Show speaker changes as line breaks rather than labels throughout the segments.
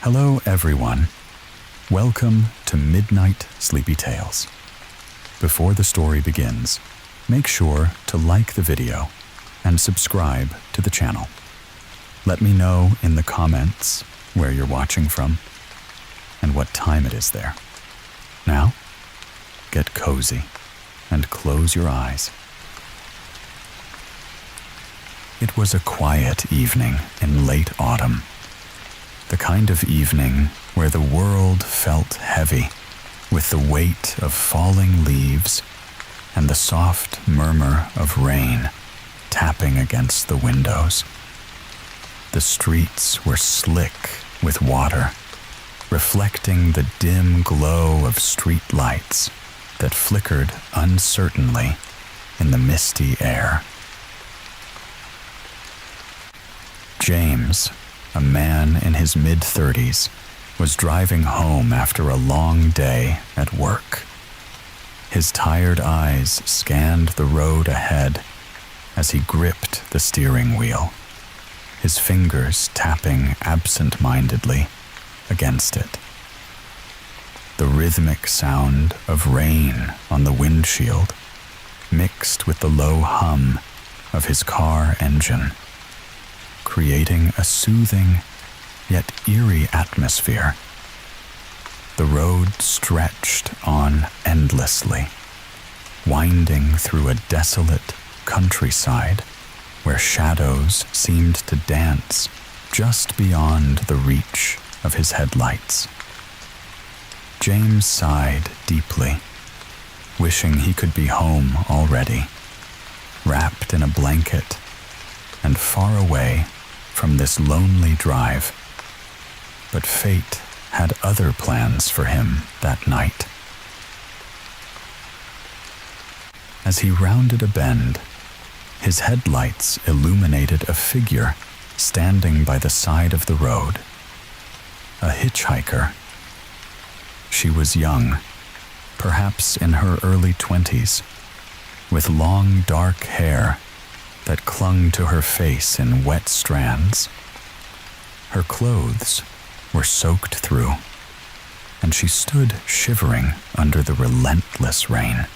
Hello everyone. Welcome to Midnight Sleepy Tales. Before the story begins, make sure to like the video and subscribe to the channel. Let me know in the comments where you're watching from and what time it is there. Now, get cozy and close your eyes. It was a quiet evening in late autumn, the kind of evening where the world felt heavy with the weight of falling leaves and the soft murmur of rain tapping against the windows. The streets were slick with water, reflecting the dim glow of street lights that flickered uncertainly in the misty air. James, a man in his mid-30s, was driving home after a long day at work. His tired eyes scanned the road ahead as he gripped the steering wheel, his fingers tapping absent-mindedly against it. The rhythmic sound of rain on the windshield mixed with the low hum of his car engine, creating a soothing yet eerie atmosphere. The road stretched on endlessly, winding through a desolate countryside where shadows seemed to dance just beyond the reach of his headlights. James sighed deeply, wishing he could be home already, wrapped in a blanket and far away from this lonely drive. But fate had other plans for him that night. As he rounded a bend, his headlights illuminated a figure standing by the side of the road. A hitchhiker. She was young, perhaps in her early 20s, with long dark hair that clung to her face in wet strands. Her clothes were soaked through, and she stood shivering under the relentless rain.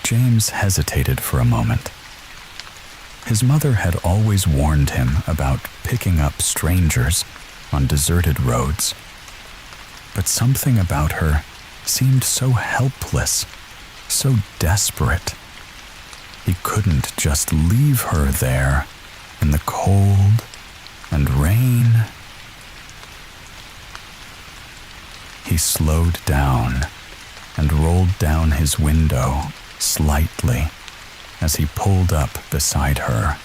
James hesitated for a moment. His mother had always warned him about picking up strangers on deserted roads, but something about her seemed so helpless, so desperate. He couldn't just leave her there in the cold and rain. He slowed down and rolled down his window slightly as he pulled up beside her.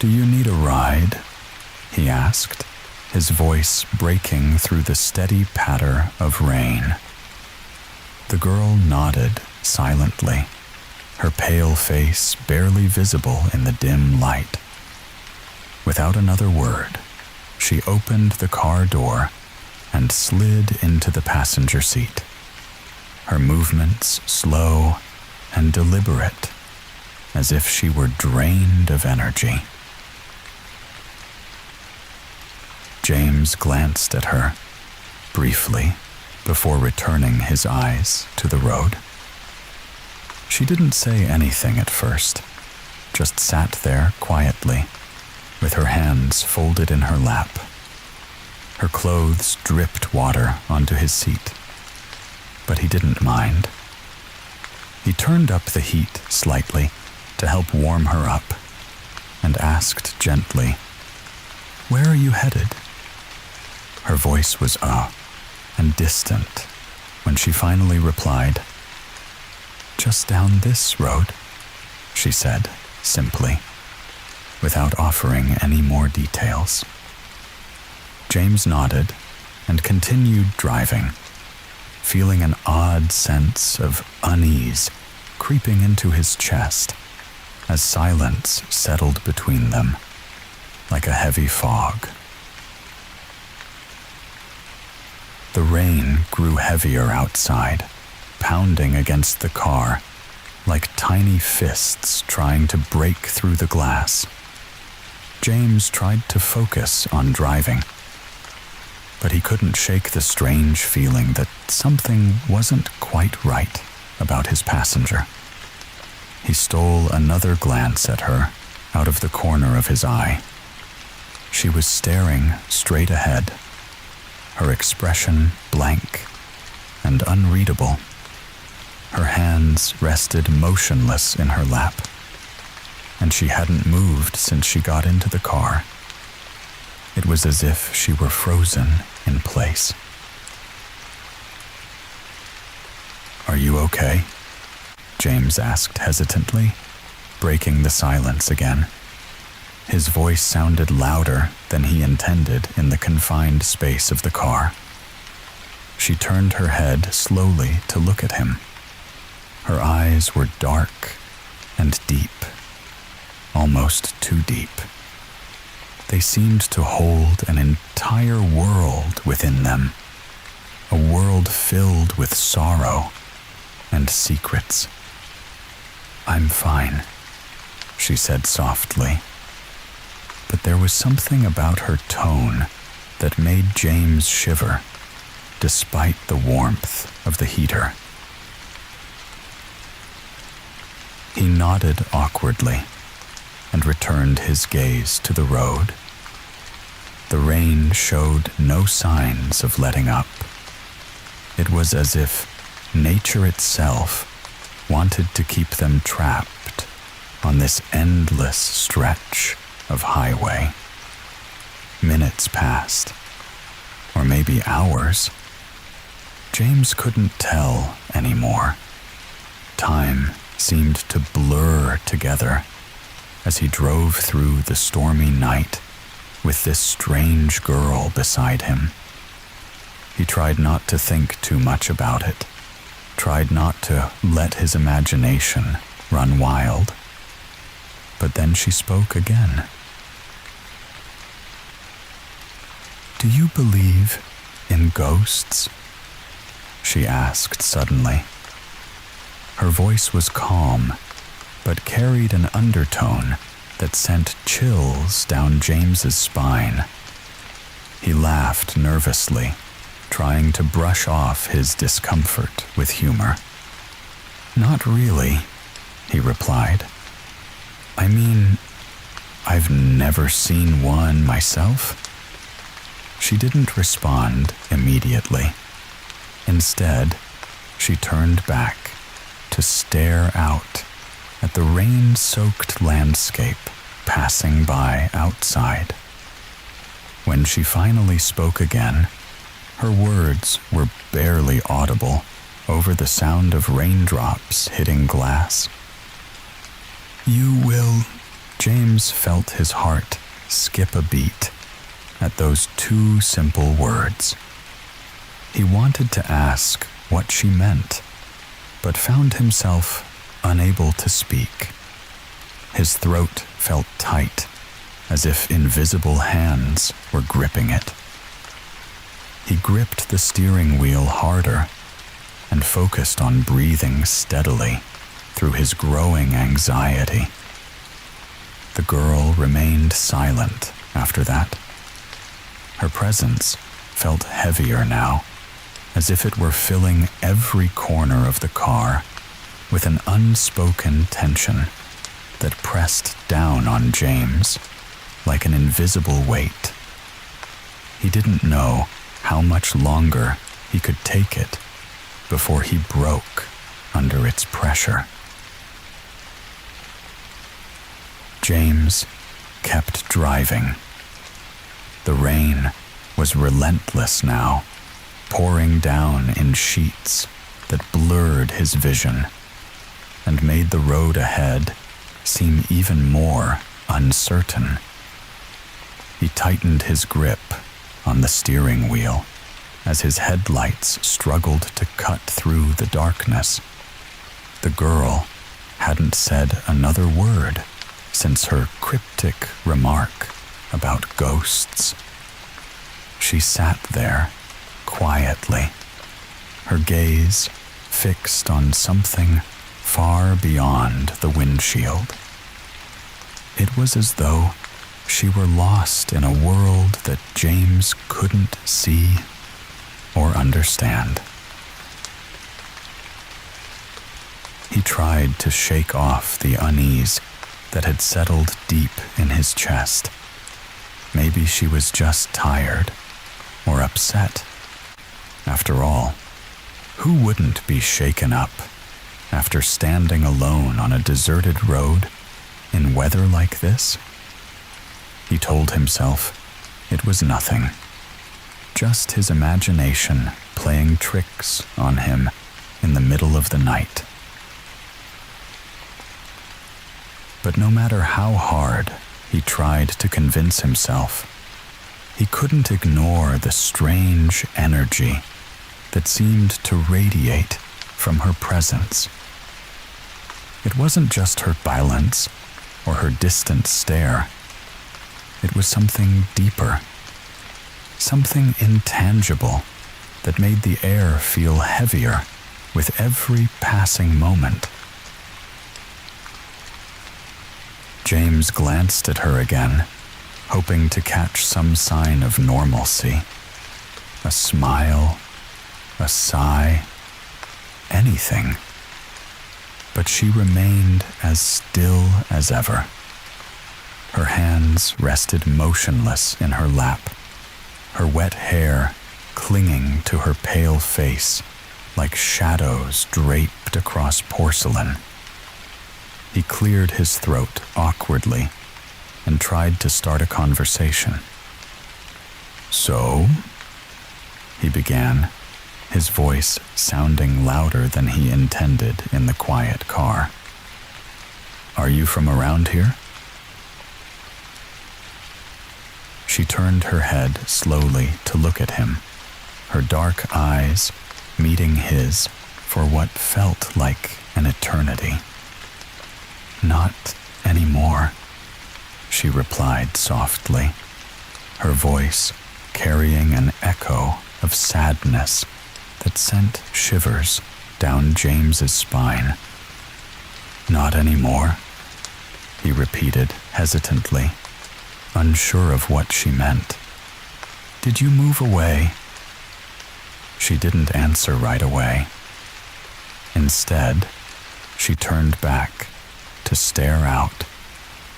"Do you need a ride?" he asked, his voice breaking through the steady patter of rain. The girl nodded silently, her pale face barely visible in the dim light. Without another word, she opened the car door and slid into the passenger seat, her movements slow and deliberate, as if she were drained of energy. James glanced at her briefly before returning his eyes to the road. She didn't say anything at first, just sat there quietly, with her hands folded in her lap. Her clothes dripped water onto his seat, but he didn't mind. He turned up the heat slightly to help warm her up and asked gently, "Where are you headed?" Her voice was and distant when she finally replied, "Just down this road," she said simply, without offering any more details. James nodded and continued driving, feeling an odd sense of unease creeping into his chest as silence settled between them, like a heavy fog. The rain grew heavier outside, pounding against the car like tiny fists trying to break through the glass. James tried to focus on driving, but he couldn't shake the strange feeling that something wasn't quite right about his passenger. He stole another glance at her out of the corner of his eye. She was staring straight ahead, her expression blank and unreadable. Her hands rested motionless in her lap, and she hadn't moved since she got into the car. It was as if she were frozen in place. "Are you okay?" James asked hesitantly, breaking the silence again. His voice sounded louder than he intended in the confined space of the car. She turned her head slowly to look at him. Her eyes were dark and deep, almost too deep. They seemed to hold an entire world within them, a world filled with sorrow and secrets. "I'm fine," she said softly. But there was something about her tone that made James shiver, despite the warmth of the heater. He nodded awkwardly and returned his gaze to the road. The rain showed no signs of letting up. It was as if nature itself wanted to keep them trapped on this endless stretch of highway. Minutes passed, or maybe hours. James couldn't tell anymore. Time seemed to blur together as he drove through the stormy night with this strange girl beside him. He tried not to think too much about it, tried not to let his imagination run wild. But then she spoke again. "Do you believe in ghosts?" she asked suddenly. Her voice was calm, but carried an undertone that sent chills down James's spine. He laughed nervously, trying to brush off his discomfort with humor. "Not really," he replied. "I mean, I've never seen one myself." She didn't respond immediately. Instead, she turned back to stare out at the rain-soaked landscape passing by outside. When she finally spoke again, her words were barely audible over the sound of raindrops hitting glass. "You will..." James felt his heart skip a beat at those two simple words. He wanted to ask what she meant, but found himself unable to speak. His throat felt tight, as if invisible hands were gripping it. He gripped the steering wheel harder and focused on breathing steadily through his growing anxiety. The girl remained silent after that. Her presence felt heavier now, as if it were filling every corner of the car with an unspoken tension that pressed down on James like an invisible weight. He didn't know how much longer he could take it before he broke under its pressure. James kept driving. The rain was relentless now, pouring down in sheets that blurred his vision and made the road ahead seem even more uncertain. He tightened his grip on the steering wheel as his headlights struggled to cut through the darkness. The girl hadn't said another word since her cryptic remark about ghosts. She sat there quietly, her gaze fixed on something far beyond the windshield. It was as though she were lost in a world that James couldn't see or understand. He tried to shake off the unease that had settled deep in his chest. Maybe she was just tired or upset. After all, who wouldn't be shaken up after standing alone on a deserted road in weather like this? He told himself it was nothing, just his imagination playing tricks on him in the middle of the night. But no matter how hard he tried to convince himself, he couldn't ignore the strange energy that seemed to radiate from her presence. It wasn't just her silence or her distant stare. It was something deeper, something intangible that made the air feel heavier with every passing moment. James glanced at her again, hoping to catch some sign of normalcy. A smile, a sigh, anything. But she remained as still as ever. Her hands rested motionless in her lap, her wet hair clinging to her pale face like shadows draped across porcelain. He cleared his throat awkwardly and tried to start a conversation. "So?" he began, his voice sounding louder than he intended in the quiet car. "Are you from around here?" She turned her head slowly to look at him, her dark eyes meeting his for what felt like an eternity. "Not anymore," she replied softly, her voice carrying an echo of sadness that sent shivers down James's spine. "Not anymore," he repeated hesitantly, unsure of what she meant. "Did you move away?" She didn't answer right away. Instead, she turned back to stare out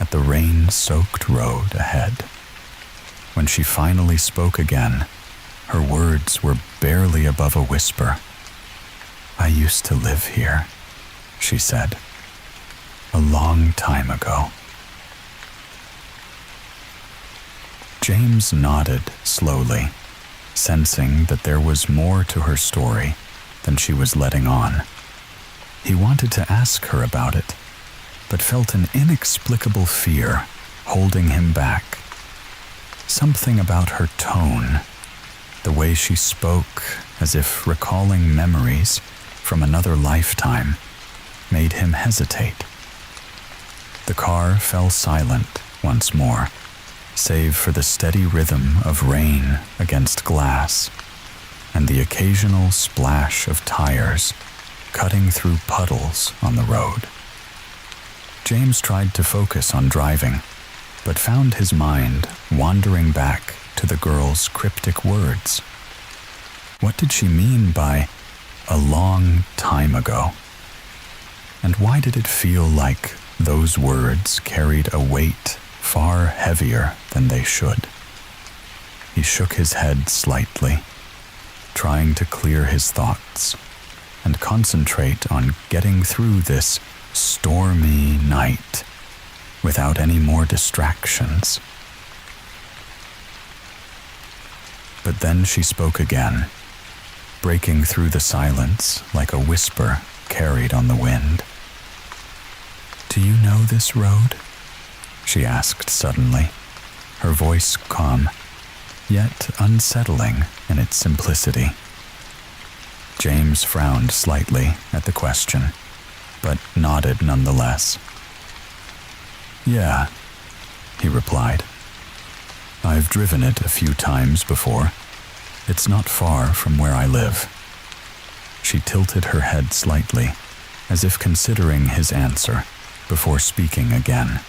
at the rain-soaked road ahead. When she finally spoke again, her words were barely above a whisper. "I used to live here," she said, "a long time ago." James nodded slowly, sensing that there was more to her story than she was letting on. He wanted to ask her about it, but felt an inexplicable fear holding him back. Something about her tone, the way she spoke as if recalling memories from another lifetime, made him hesitate. The car fell silent once more, save for the steady rhythm of rain against glass and the occasional splash of tires cutting through puddles on the road. James tried to focus on driving, but found his mind wandering back to the girl's cryptic words. What did she mean by "a long time ago"? And why did it feel like those words carried a weight far heavier than they should? He shook his head slightly, trying to clear his thoughts and concentrate on getting through this stormy night without any more distractions. But then she spoke again, breaking through the silence like a whisper carried on the wind. "Do you know this road?" she asked suddenly, her voice calm, yet unsettling in its simplicity. James frowned slightly at the question, but nodded nonetheless. "Yeah," he replied. "I've driven it a few times before. It's not far from where I live." She tilted her head slightly, as if considering his answer before speaking again.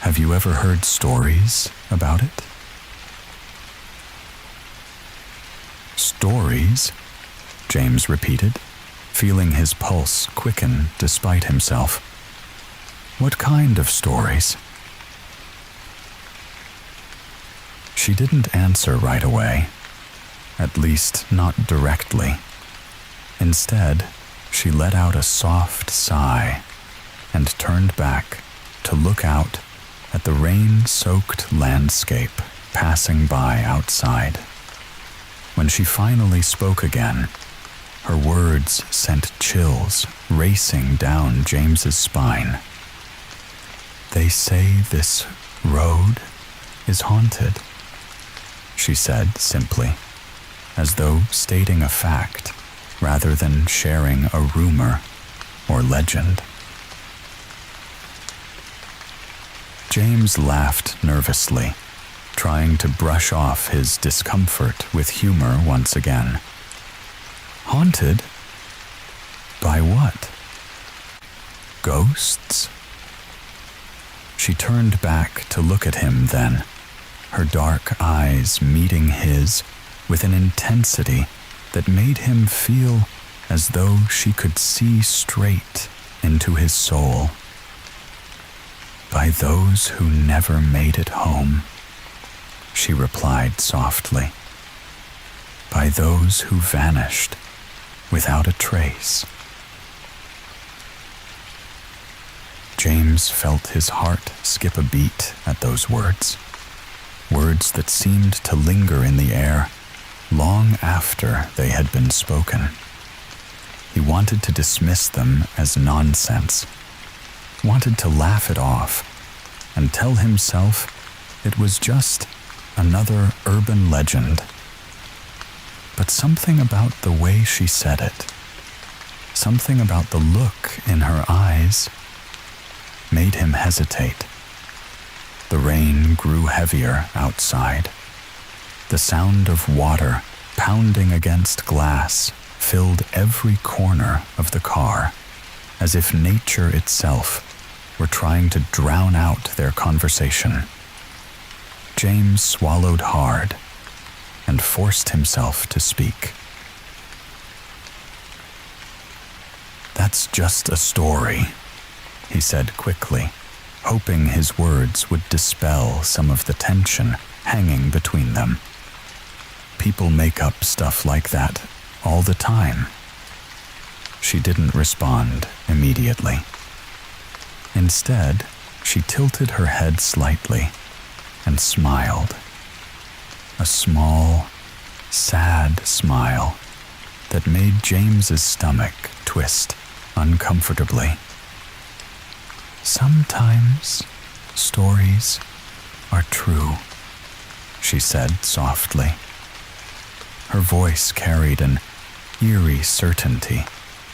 Have you ever heard stories about it? Stories? James repeated, feeling his pulse quicken despite himself. What kind of stories? She didn't answer right away, at least not directly. Instead, she let out a soft sigh and turned back to look out at the rain-soaked landscape passing by outside. When she finally spoke again, her words sent chills racing down James's spine. They say this road is haunted, she said simply, as though stating a fact rather than sharing a rumor or legend. James laughed nervously, trying to brush off his discomfort with humor once again. Haunted? By what? Ghosts? She turned back to look at him then, her dark eyes meeting his with an intensity that made him feel as though she could see straight into his soul. By those who never made it home, she replied softly. By those who vanished without a trace. James felt his heart skip a beat at those words, words that seemed to linger in the air long after they had been spoken. He wanted to dismiss them as nonsense, wanted to laugh it off and tell himself it was just another urban legend. But something about the way she said it, something about the look in her eyes, made him hesitate. The rain grew heavier outside. The sound of water pounding against glass filled every corner of the car, as if nature itself were trying to drown out their conversation. James swallowed hard and forced himself to speak. That's just a story, he said quickly, hoping his words would dispel some of the tension hanging between them. People make up stuff like that all the time. She didn't respond immediately. Instead, she tilted her head slightly and smiled. A small, sad smile that made James's stomach twist uncomfortably. Sometimes stories are true, she said softly. Her voice carried an eerie certainty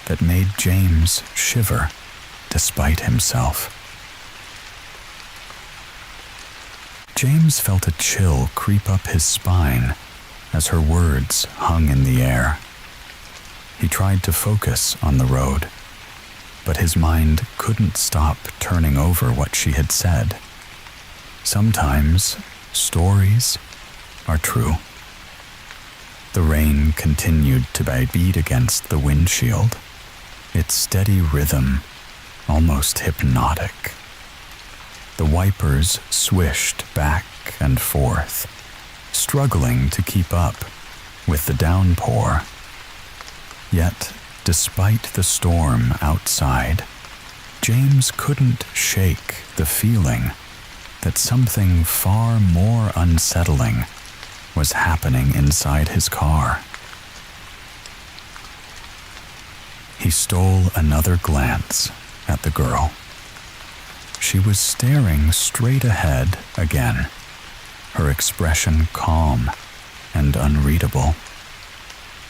that made James shiver despite himself. James felt a chill creep up his spine as her words hung in the air. He tried to focus on the road, but his mind couldn't stop turning over what she had said. Sometimes stories are true. The rain continued to beat against the windshield, its steady rhythm almost hypnotic. The wipers swished back and forth, struggling to keep up with the downpour. Yet, despite the storm outside, James couldn't shake the feeling that something far more unsettling was happening inside his car. He stole another glance at the girl. She was staring straight ahead again, her expression calm and unreadable.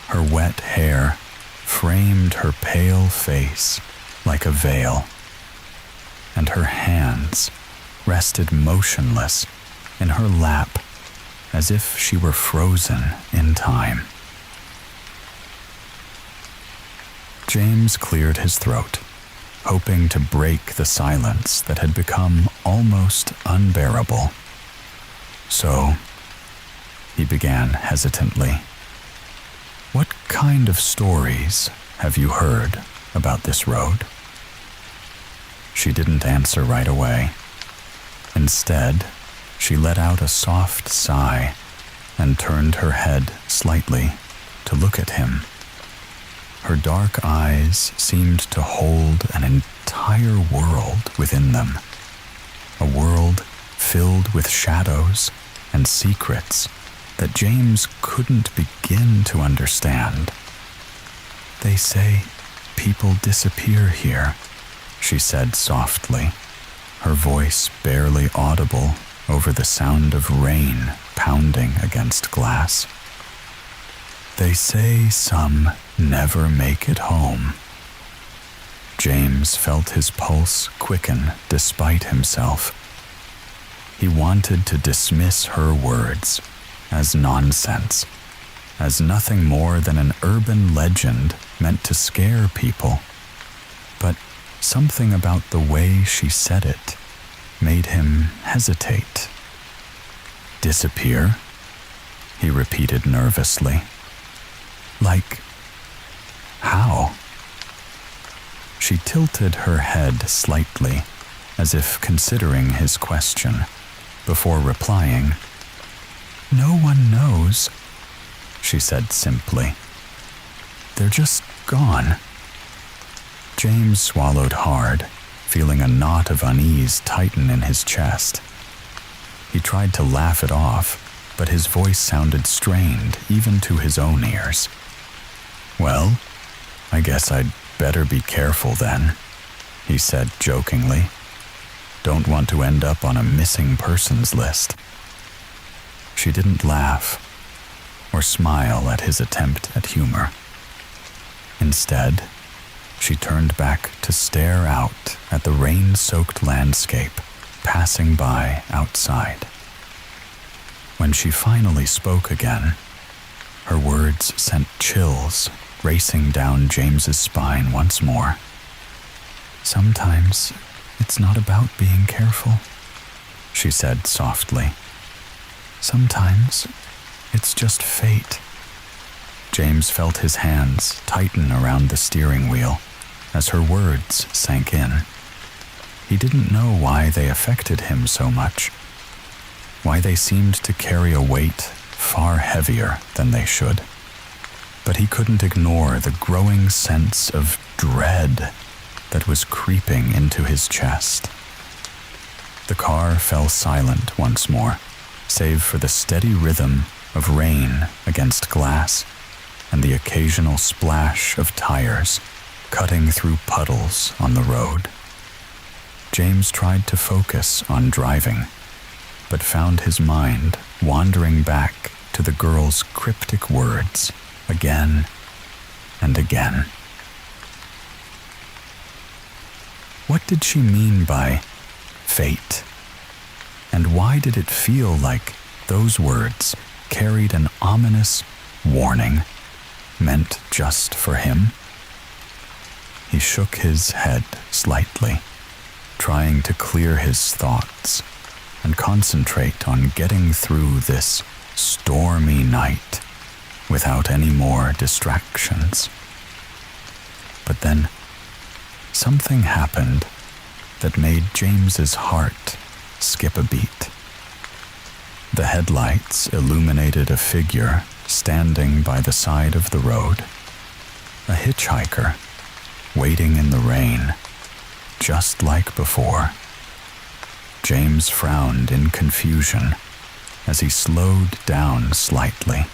Her wet hair framed her pale face like a veil, and her hands rested motionless in her lap as if she were frozen in time. James cleared his throat hoping to break the silence that had become almost unbearable. "So," he began hesitantly, "what kind of stories have you heard about this road?" She didn't answer right away. Instead, she let out a soft sigh and turned her head slightly to look at him. Her dark eyes seemed to hold an entire world within them, a world filled with shadows and secrets that James couldn't begin to understand. "They say people disappear here," she said softly, her voice barely audible over the sound of rain pounding against glass. "They say some never make it home." James felt his pulse quicken despite himself. He wanted to dismiss her words as nonsense, as nothing more than an urban legend meant to scare people. But something about the way she said it made him hesitate. "Disappear?" he repeated nervously. "Like, how?" She tilted her head slightly, as if considering his question, before replying. "No one knows," she said simply. "They're just gone." James swallowed hard, feeling a knot of unease tighten in his chest. He tried to laugh it off, but his voice sounded strained even to his own ears. "Well, I guess I'd better be careful then," he said jokingly. "Don't want to end up on a missing persons list." She didn't laugh or smile at his attempt at humor. Instead, she turned back to stare out at the rain-soaked landscape passing by outside. When she finally spoke again, her words sent chills racing down James's spine once more. "Sometimes it's not about being careful," she said softly. "Sometimes it's just fate." James felt his hands tighten around the steering wheel as her words sank in. He didn't know why they affected him so much, why they seemed to carry a weight far heavier than they should. But he couldn't ignore the growing sense of dread that was creeping into his chest. The car fell silent once more, save for the steady rhythm of rain against glass and the occasional splash of tires cutting through puddles on the road. James tried to focus on driving, but found his mind wandering back to the girl's cryptic words again and again. What did she mean by fate? And why did it feel like those words carried an ominous warning meant just for him? He shook his head slightly, trying to clear his thoughts and concentrate on getting through this stormy night without any more distractions. But then something happened that made James's heart skip a beat. The headlights illuminated a figure standing by the side of the road, a hitchhiker waiting in the rain, just like before. James frowned in confusion as he slowed down slightly,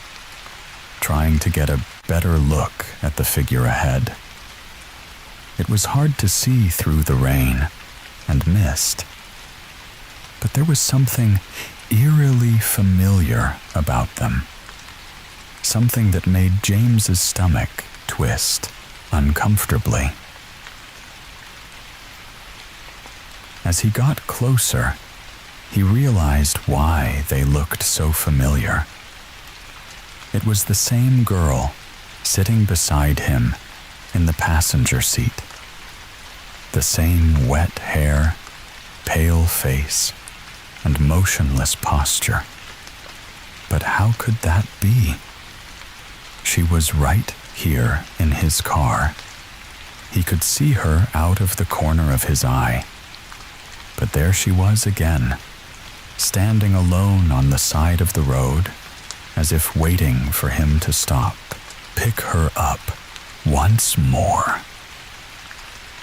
trying to get a better look at the figure ahead. It was hard to see through the rain and mist, but there was something eerily familiar about them, something that made James's stomach twist uncomfortably. As he got closer, he realized why they looked so familiar. It was the same girl sitting beside him in the passenger seat. The same wet hair, pale face, and motionless posture. But how could that be? She was right here in his car. He could see her out of the corner of his eye. But there she was again, standing alone on the side of the road, as if waiting for him to stop, pick her up once more.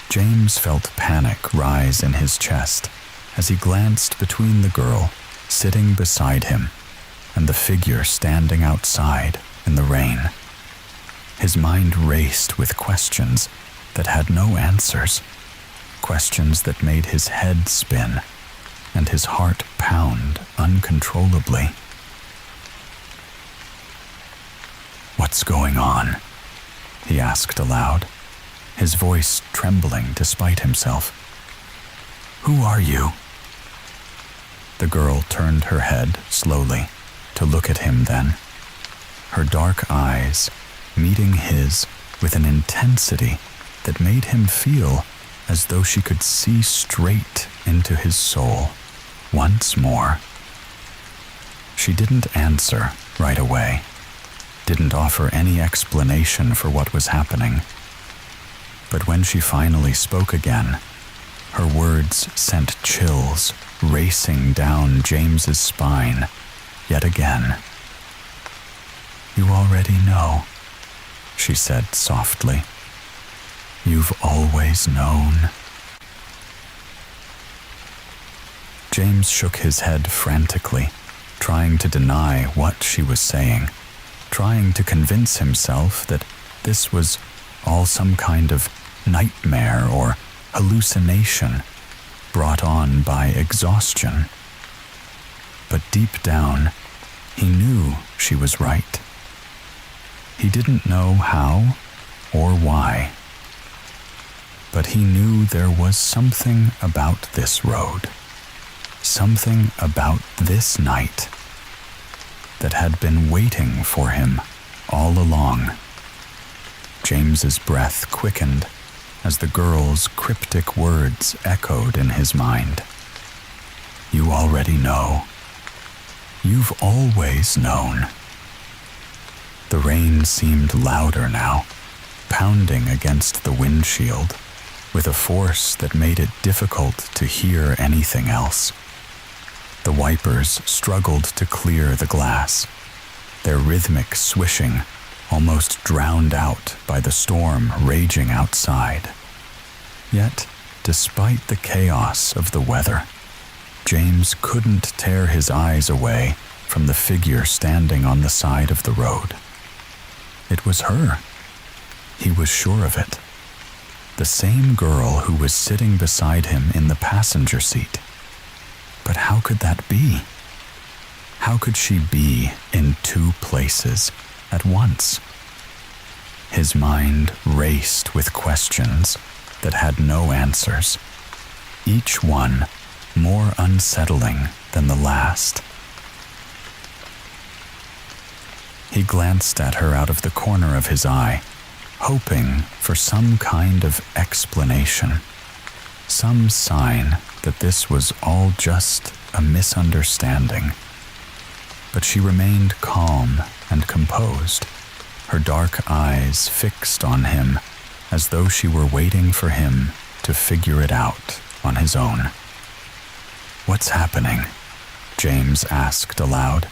James felt panic rise in his chest as he glanced between the girl sitting beside him and the figure standing outside in the rain. His mind raced with questions that had no answers, questions that made his head spin and his heart pound uncontrollably. "What's going on?" he asked aloud, his voice trembling despite himself. "Who are you?" The girl turned her head slowly to look at him then, her dark eyes meeting his with an intensity that made him feel as though she could see straight into his soul once more. She didn't answer right away, didn't offer any explanation for what was happening. But when she finally spoke again, her words sent chills racing down James's spine yet again. "You already know," she said softly. "You've always known." James shook his head frantically, trying to deny what she was saying, trying to convince himself that this was all some kind of nightmare or hallucination brought on by exhaustion. But deep down, he knew she was right. He didn't know how or why, but he knew there was something about this road, something about this night that had been waiting for him all along. James's breath quickened as the girl's cryptic words echoed in his mind. "You already know. You've always known." The rain seemed louder now, pounding against the windshield with a force that made it difficult to hear anything else. The wipers struggled to clear the glass, their rhythmic swishing almost drowned out by the storm raging outside. Yet, despite the chaos of the weather, James couldn't tear his eyes away from the figure standing on the side of the road. It was her. He was sure of it. The same girl who was sitting beside him in the passenger seat. But how could that be? How could she be in two places at once? His mind raced with questions that had no answers, each one more unsettling than the last. He glanced at her out of the corner of his eye, hoping for some kind of explanation, some sign that this was all just a misunderstanding. But she remained calm and composed, her dark eyes fixed on him as though she were waiting for him to figure it out on his own. "What's happening?" James asked aloud,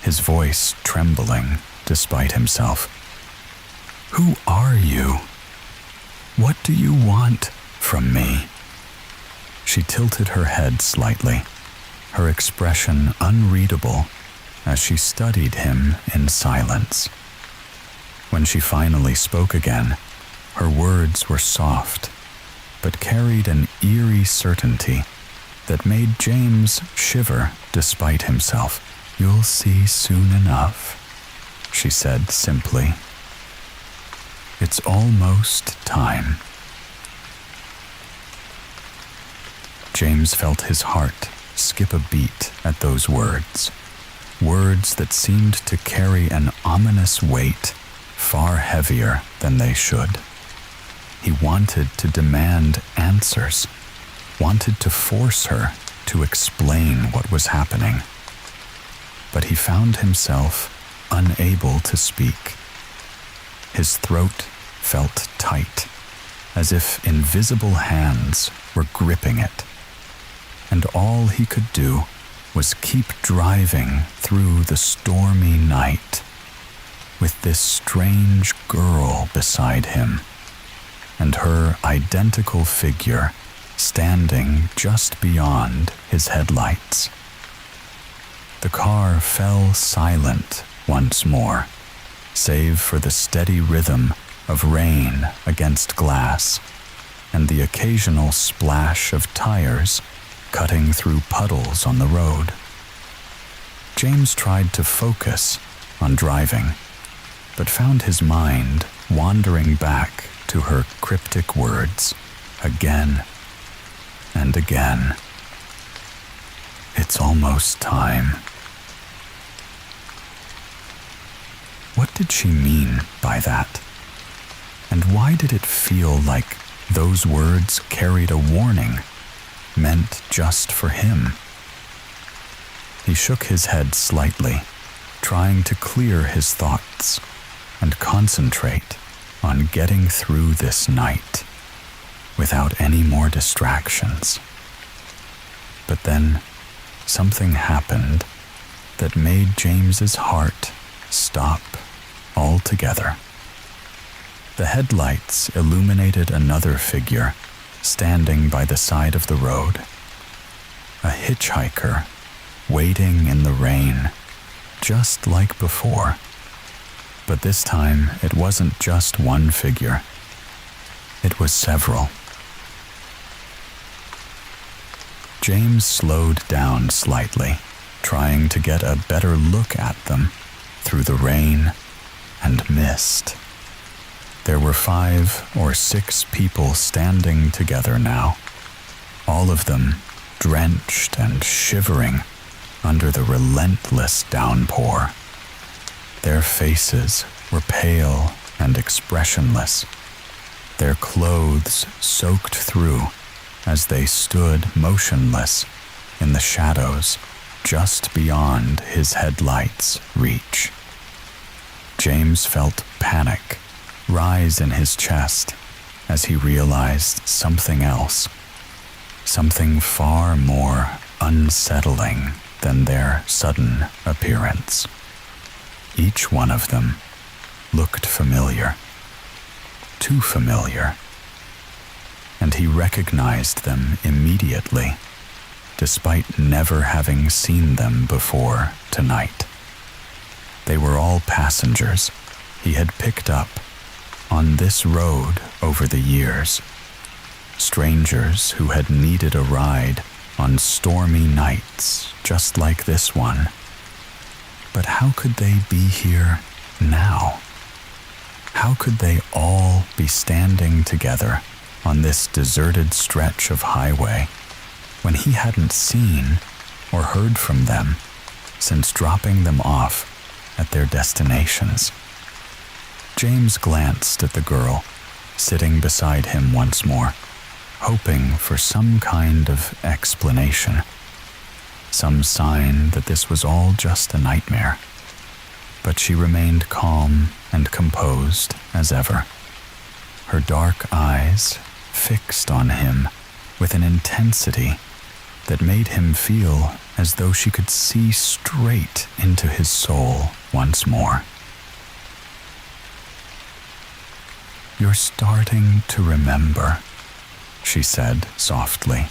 his voice trembling despite himself. "Who are you? What do you want from me?" She tilted her head slightly, her expression unreadable as she studied him in silence. When she finally spoke again, her words were soft, but carried an eerie certainty that made James shiver despite himself. "You'll see soon enough," she said simply. "It's almost time." James felt his heart skip a beat at those words, words that seemed to carry an ominous weight far heavier than they should. He wanted to demand answers, wanted to force her to explain what was happening. But he found himself unable to speak. His throat felt tight, as if invisible hands were gripping it, and all he could do was keep driving through the stormy night with this strange girl beside him and her identical figure standing just beyond his headlights. The car fell silent once more, save for the steady rhythm of rain against glass and the occasional splash of tires cutting through puddles on the road. James tried to focus on driving, but found his mind wandering back to her cryptic words again and again. It's almost time. What did she mean by that? And why did it feel like those words carried a warning, meant just for him? He shook his head slightly, trying to clear his thoughts and concentrate on getting through this night without any more distractions. But then something happened that made James's heart stop altogether. The headlights illuminated another figure standing by the side of the road. A hitchhiker waiting in the rain, just like before. But this time it wasn't just one figure. It was several. James slowed down slightly, trying to get a better look at them through the rain and mist. There were 5 or 6 people standing together now, all of them drenched and shivering under the relentless downpour. Their faces were pale and expressionless, their clothes soaked through as they stood motionless in the shadows just beyond his headlights' reach. James felt panic rise in his chest as he realized something else, something far more unsettling than their sudden appearance. Each one of them looked familiar, too familiar, and he recognized them immediately, despite never having seen them before tonight. They were all passengers he had picked up on this road over the years, strangers who had needed a ride on stormy nights just like this one. But how could they be here now? How could they all be standing together on this deserted stretch of highway when he hadn't seen or heard from them since dropping them off at their destinations? James glanced at the girl sitting beside him once more, hoping for some kind of explanation, some sign that this was all just a nightmare. But she remained calm and composed as ever, her dark eyes fixed on him with an intensity that made him feel as though she could see straight into his soul once more. "You're starting to remember," she said softly,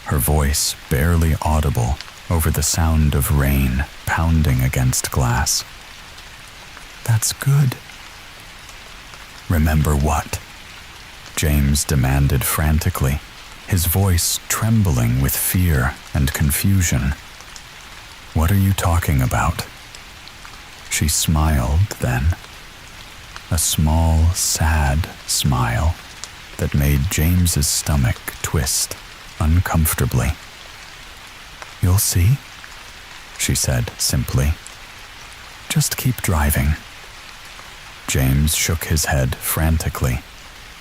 her voice barely audible over the sound of rain pounding against glass. "That's good." "Remember what?" James demanded frantically, his voice trembling with fear and confusion. "What are you talking about?" She smiled then, a small, sad smile that made James's stomach twist uncomfortably. "You'll see," she said simply. "Just keep driving." James shook his head frantically,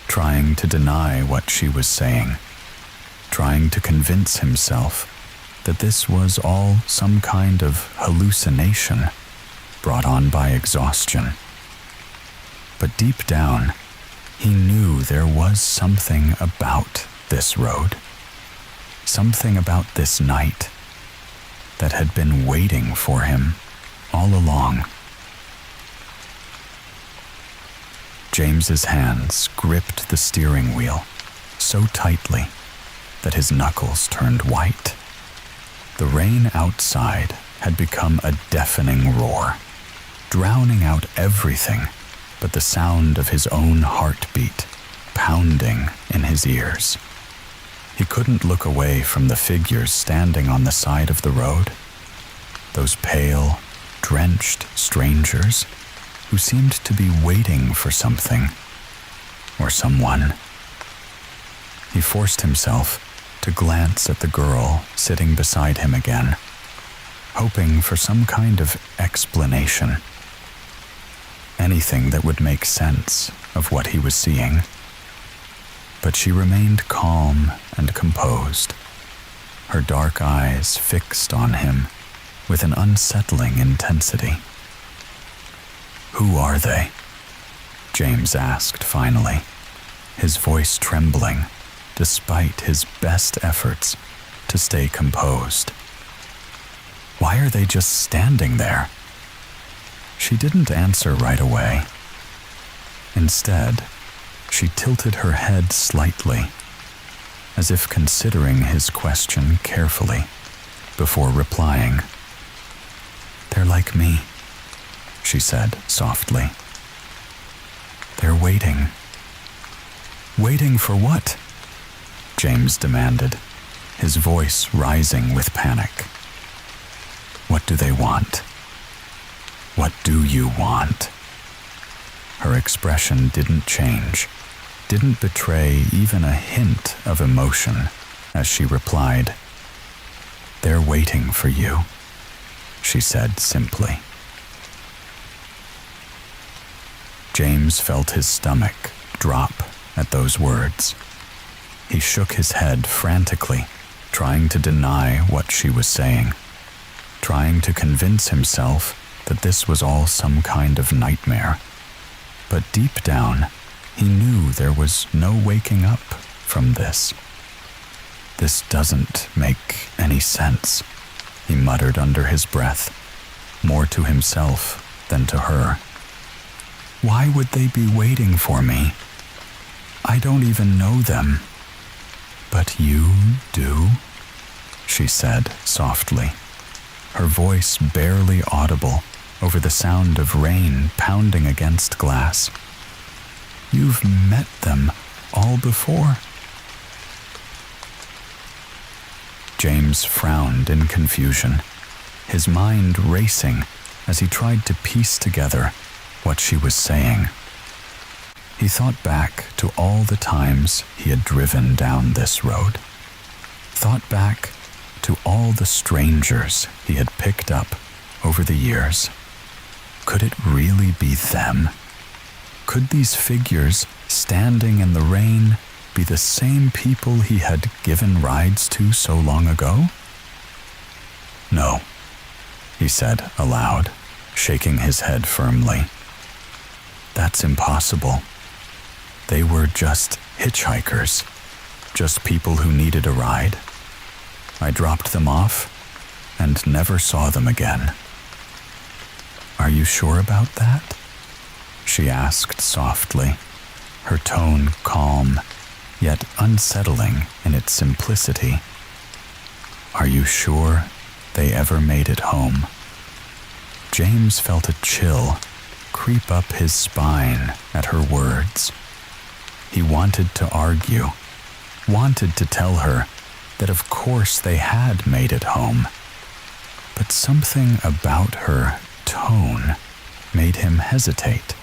trying to deny what she was saying, trying to convince himself that this was all some kind of hallucination brought on by exhaustion. But deep down, he knew there was something about this road, something about this night that had been waiting for him all along. James's hands gripped the steering wheel so tightly that his knuckles turned white. The rain outside had become a deafening roar, drowning out everything but the sound of his own heartbeat pounding in his ears. He couldn't look away from the figures standing on the side of the road, those pale, drenched strangers who seemed to be waiting for something or someone. He forced himself to glance at the girl sitting beside him again, hoping for some kind of explanation, anything that would make sense of what he was seeing. But she remained calm and composed, her dark eyes fixed on him with an unsettling intensity. "Who are they?" James asked finally, his voice trembling despite his best efforts to stay composed. "Why are they just standing there?" She didn't answer right away. Instead, she tilted her head slightly, as if considering his question carefully before replying. "They're like me," she said softly. "They're waiting." "Waiting for what?" James demanded, his voice rising with panic. "What do they want? What do you want?" Her expression didn't change, didn't betray even a hint of emotion as she replied. "They're waiting for you," she said simply. James felt his stomach drop at those words. He shook his head frantically, trying to deny what she was saying, trying to convince himself that this was all some kind of nightmare. But deep down, he knew there was no waking up from this. "This doesn't make any sense," he muttered under his breath, more to himself than to her. "Why would they be waiting for me? I don't even know them." "But you do," she said softly, her voice barely audible over the sound of rain pounding against glass. "You've met them all before." James frowned in confusion, his mind racing as he tried to piece together what she was saying. He thought back to all the times he had driven down this road, thought back to all the strangers he had picked up over the years. Could it really be them? Could these figures standing in the rain be the same people he had given rides to so long ago? "No," he said aloud, shaking his head firmly. "That's impossible. They were just hitchhikers, just people who needed a ride. I dropped them off and never saw them again." "Are you sure about that?" she asked softly, her tone calm, yet unsettling in its simplicity. "Are you sure they ever made it home?" James felt a chill creep up his spine at her words. He wanted to argue, wanted to tell her that of course they had made it home, but something about her tone made him hesitate.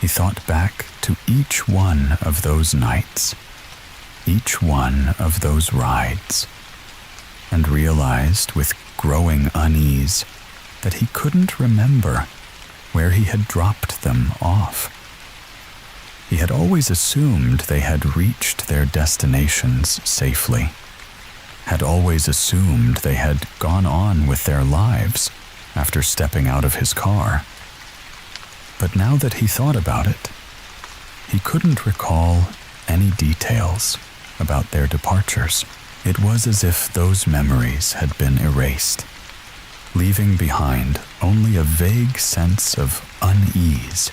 He thought back to each one of those nights, each one of those rides, and realized with growing unease that he couldn't remember where he had dropped them off. He had always assumed they had reached their destinations safely, had always assumed they had gone on with their lives after stepping out of his car. But now that he thought about it, he couldn't recall any details about their departures. It was as if those memories had been erased, leaving behind only a vague sense of unease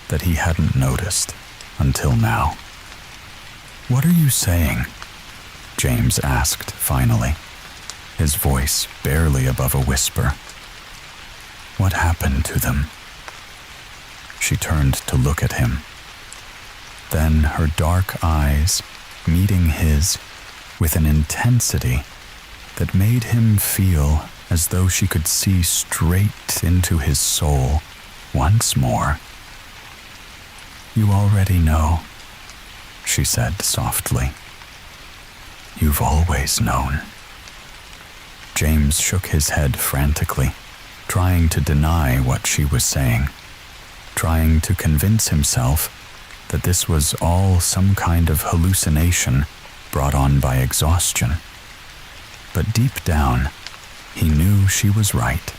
that he hadn't noticed until now. "What are you saying?" James asked finally, his voice barely above a whisper. "What happened to them?" She turned to look at him. Then her dark eyes meeting his with an intensity that made him feel as though she could see straight into his soul once more. "You already know," she said softly. "You've always known." James shook his head frantically, trying to deny what she was saying, trying to convince himself that this was all some kind of hallucination brought on by exhaustion. But deep down, he knew she was right.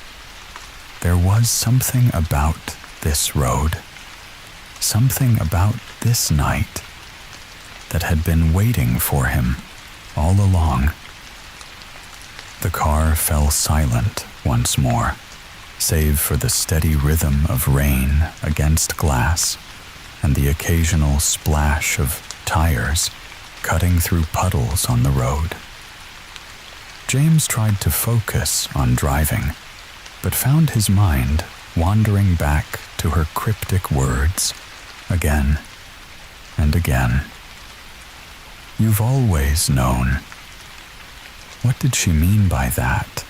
There was something about this road, something about this night that had been waiting for him all along. The car fell silent once more, save for the steady rhythm of rain against glass and the occasional splash of tires cutting through puddles on the road. James tried to focus on driving, but found his mind wandering back to her cryptic words again and again. "You've always known." What did she mean by that?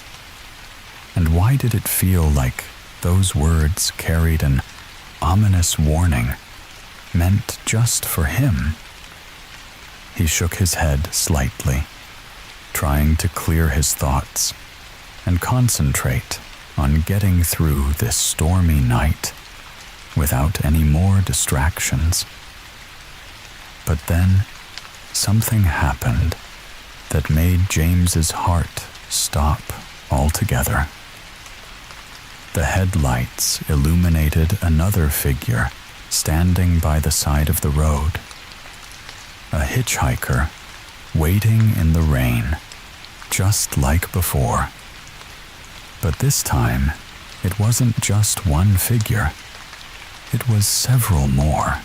And why did it feel like those words carried an ominous warning meant just for him? He shook his head slightly, trying to clear his thoughts and concentrate on getting through this stormy night without any more distractions. But then something happened that made James's heart stop altogether. The headlights illuminated another figure standing by the side of the road. A hitchhiker waiting in the rain, just like before. But this time, it wasn't just one figure. It was several more.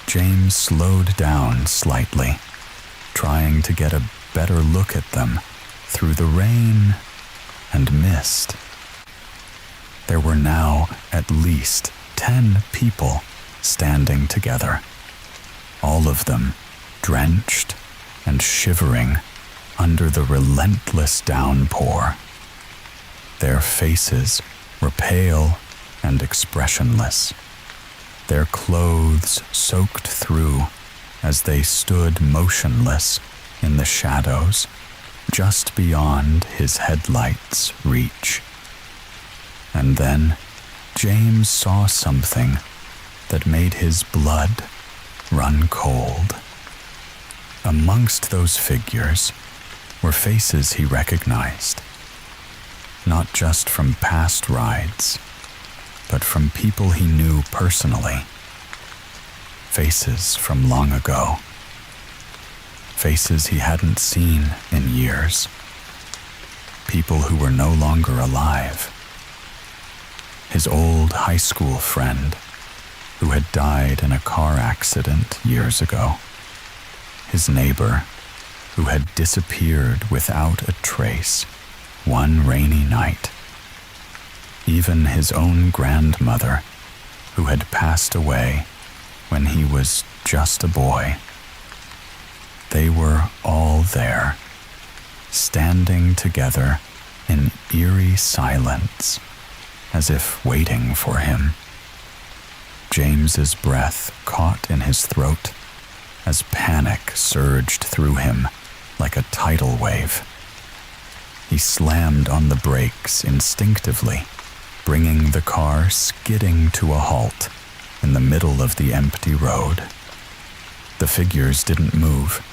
James slowed down slightly, trying to get a better look at them through the rain and mist. There were now at least 10 people standing together, all of them drenched and shivering under the relentless downpour. Their faces were pale and expressionless, their clothes soaked through as they stood motionless in the shadows just beyond his headlights' reach. And then James saw something that made his blood run cold. Amongst those figures were faces he recognized, not just from past rides, but from people he knew personally. Faces from long ago. Faces he hadn't seen in years. People who were no longer alive. His old high school friend, who had died in a car accident years ago. His neighbor, who had disappeared without a trace one rainy night. Even his own grandmother, who had passed away when he was just a boy. They were all there, standing together in eerie silence, as if waiting for him. James's breath caught in his throat as panic surged through him like a tidal wave. He slammed on the brakes instinctively, bringing the car skidding to a halt in the middle of the empty road. The figures didn't move.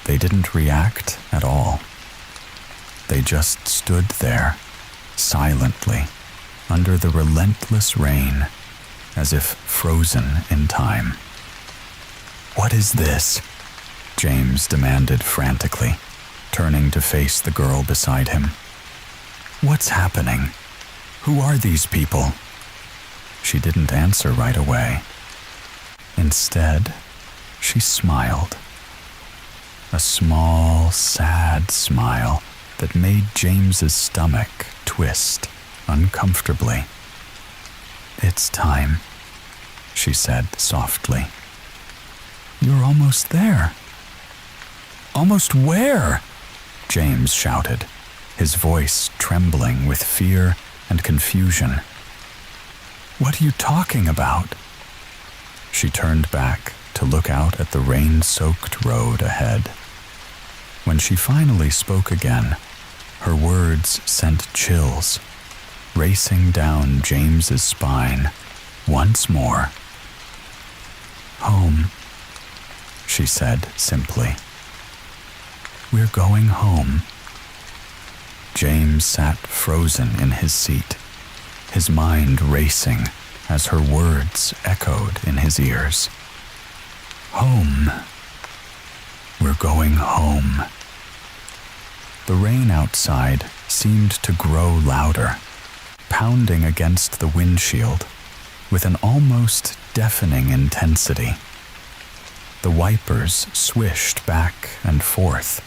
They didn't react at all. They just stood there, silently, under the relentless rain, as if frozen in time. "What is this?" James demanded frantically, turning to face the girl beside him. "What's happening? Who are these people?" She didn't answer right away. Instead, she smiled. A small, sad smile that made James's stomach twist uncomfortably. "It's time," she said softly. "You're almost there." "Almost where?" James shouted, his voice trembling with fear and confusion. "What are you talking about?" She turned back to look out at the rain-soaked road ahead. When she finally spoke again, her words sent chills racing down James's spine once more. "Home," she said simply. "We're going home." James sat frozen in his seat, his mind racing as her words echoed in his ears. "Home. We're going home." The rain outside seemed to grow louder, pounding against the windshield with an almost deafening intensity. The wipers swished back and forth,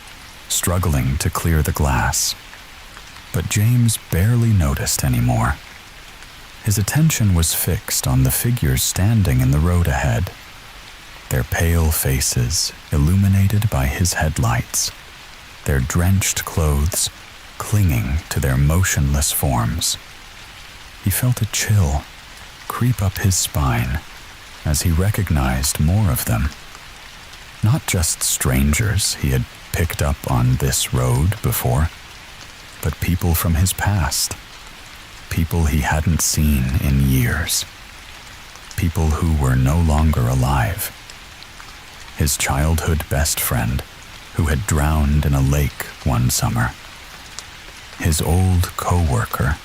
struggling to clear the glass. But James barely noticed anymore. His attention was fixed on the figures standing in the road ahead, their pale faces illuminated by his headlights, their drenched clothes clinging to their motionless forms. He felt a chill creep up his spine as he recognized more of them. Not just strangers he had picked up on this road before, but people from his past, people he hadn't seen in years, people who were no longer alive. His childhood best friend, who had drowned in a lake one summer. His old co-worker,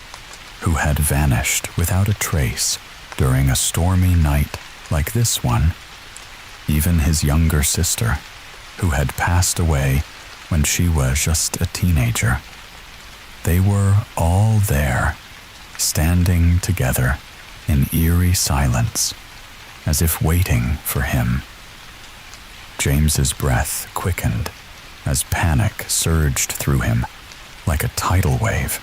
who had vanished without a trace during a stormy night like this one. Even his younger sister, who had passed away when she was just a teenager. They were all there, standing together in eerie silence, as if waiting for him. James's breath quickened as panic surged through him like a tidal wave.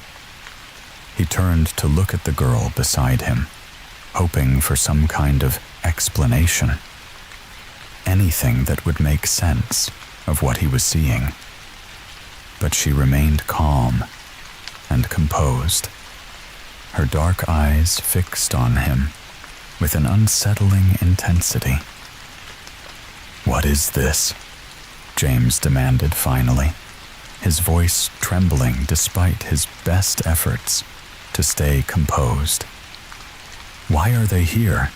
He turned to look at the girl beside him, hoping for some kind of explanation. Anything that would make sense of what he was seeing. But she remained calm and composed, her dark eyes fixed on him with an unsettling intensity. "What is this?" James demanded finally, his voice trembling despite his best efforts to stay composed. "Why are they here?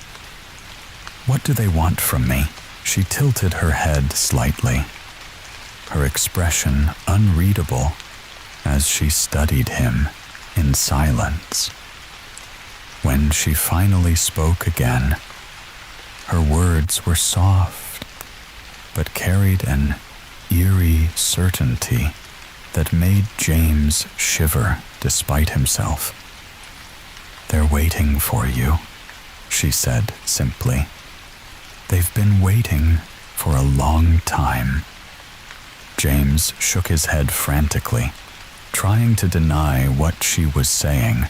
What do they want from me?" She tilted her head slightly, her expression unreadable as she studied him in silence. When she finally spoke again, her words were soft, but carried an eerie certainty that made James shiver despite himself. "They're waiting for you," she said simply. "They've been waiting for a long time." James shook his head frantically, trying to deny what she was saying,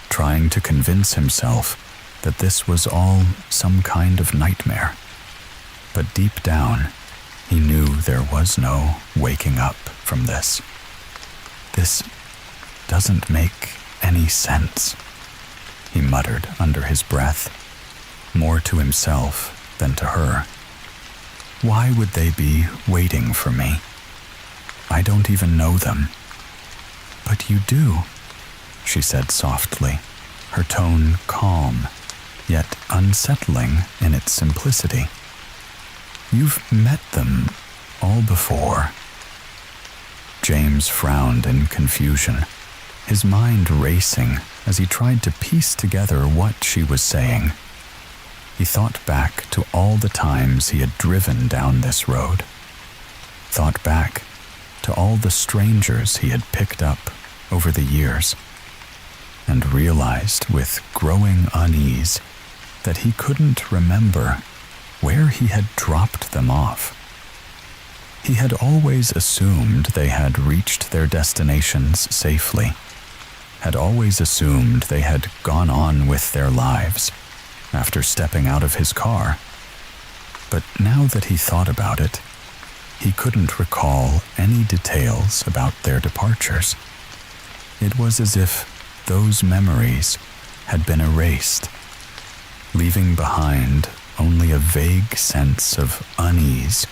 trying to convince himself that this was all some kind of nightmare. But deep down, he knew there was no waking up from this. "This doesn't make any sense," he muttered under his breath, more to himself than to her. "Why would they be waiting for me? I don't even know them." "But you do," she said softly, her tone calm, yet unsettling in its simplicity. You've met them all before. James frowned in confusion, his mind racing as he tried to piece together what she was saying. He thought back to all the times he had driven down this road, thought back to all the strangers he had picked up over the years, and realized with growing unease that he couldn't remember where he had dropped them off. He had always assumed they had reached their destinations safely, had always assumed they had gone on with their lives after stepping out of his car. But now that he thought about it, he couldn't recall any details about their departures. It was as if those memories had been erased, leaving behind only a vague sense of unease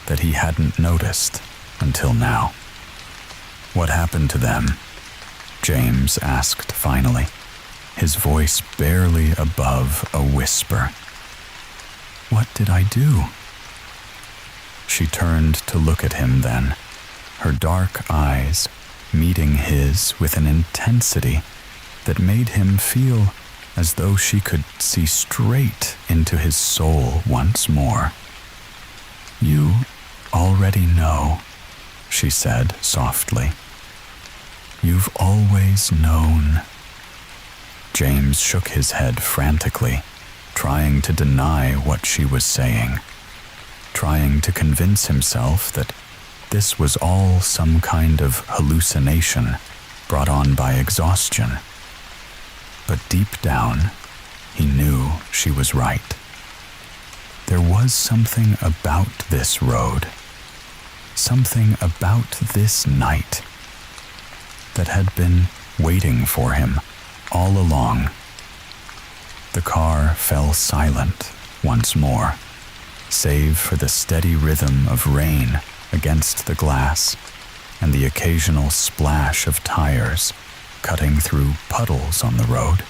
that he hadn't noticed until now. "What happened to them?" James asked finally, his voice barely above a whisper. "What did I do?" She turned to look at him then, her dark eyes meeting his with an intensity that made him feel as though she could see straight into his soul once more. "You already know," she said softly. "You've always known." James shook his head frantically, trying to deny what she was saying, trying to convince himself that this was all some kind of hallucination brought on by exhaustion. But deep down, he knew she was right. There was something about this road, something about this night that had been waiting for him all along. The car fell silent once more, save for the steady rhythm of rain against the glass and the occasional splash of tires cutting through puddles on the road.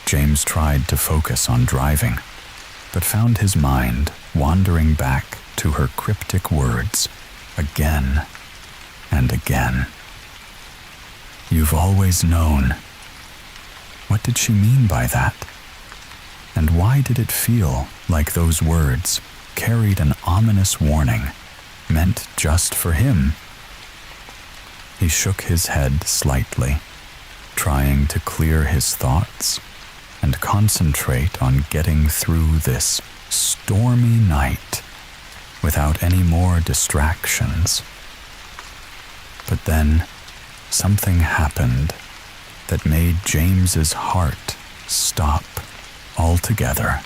James tried to focus on driving, but found his mind wandering back to her cryptic words again and again. "You've always known." What did she mean by that? And why did it feel like those words carried an ominous warning, meant just for him? He shook his head slightly, trying to clear his thoughts and concentrate on getting through this stormy night without any more distractions. But then something happened that made James's heart stop altogether.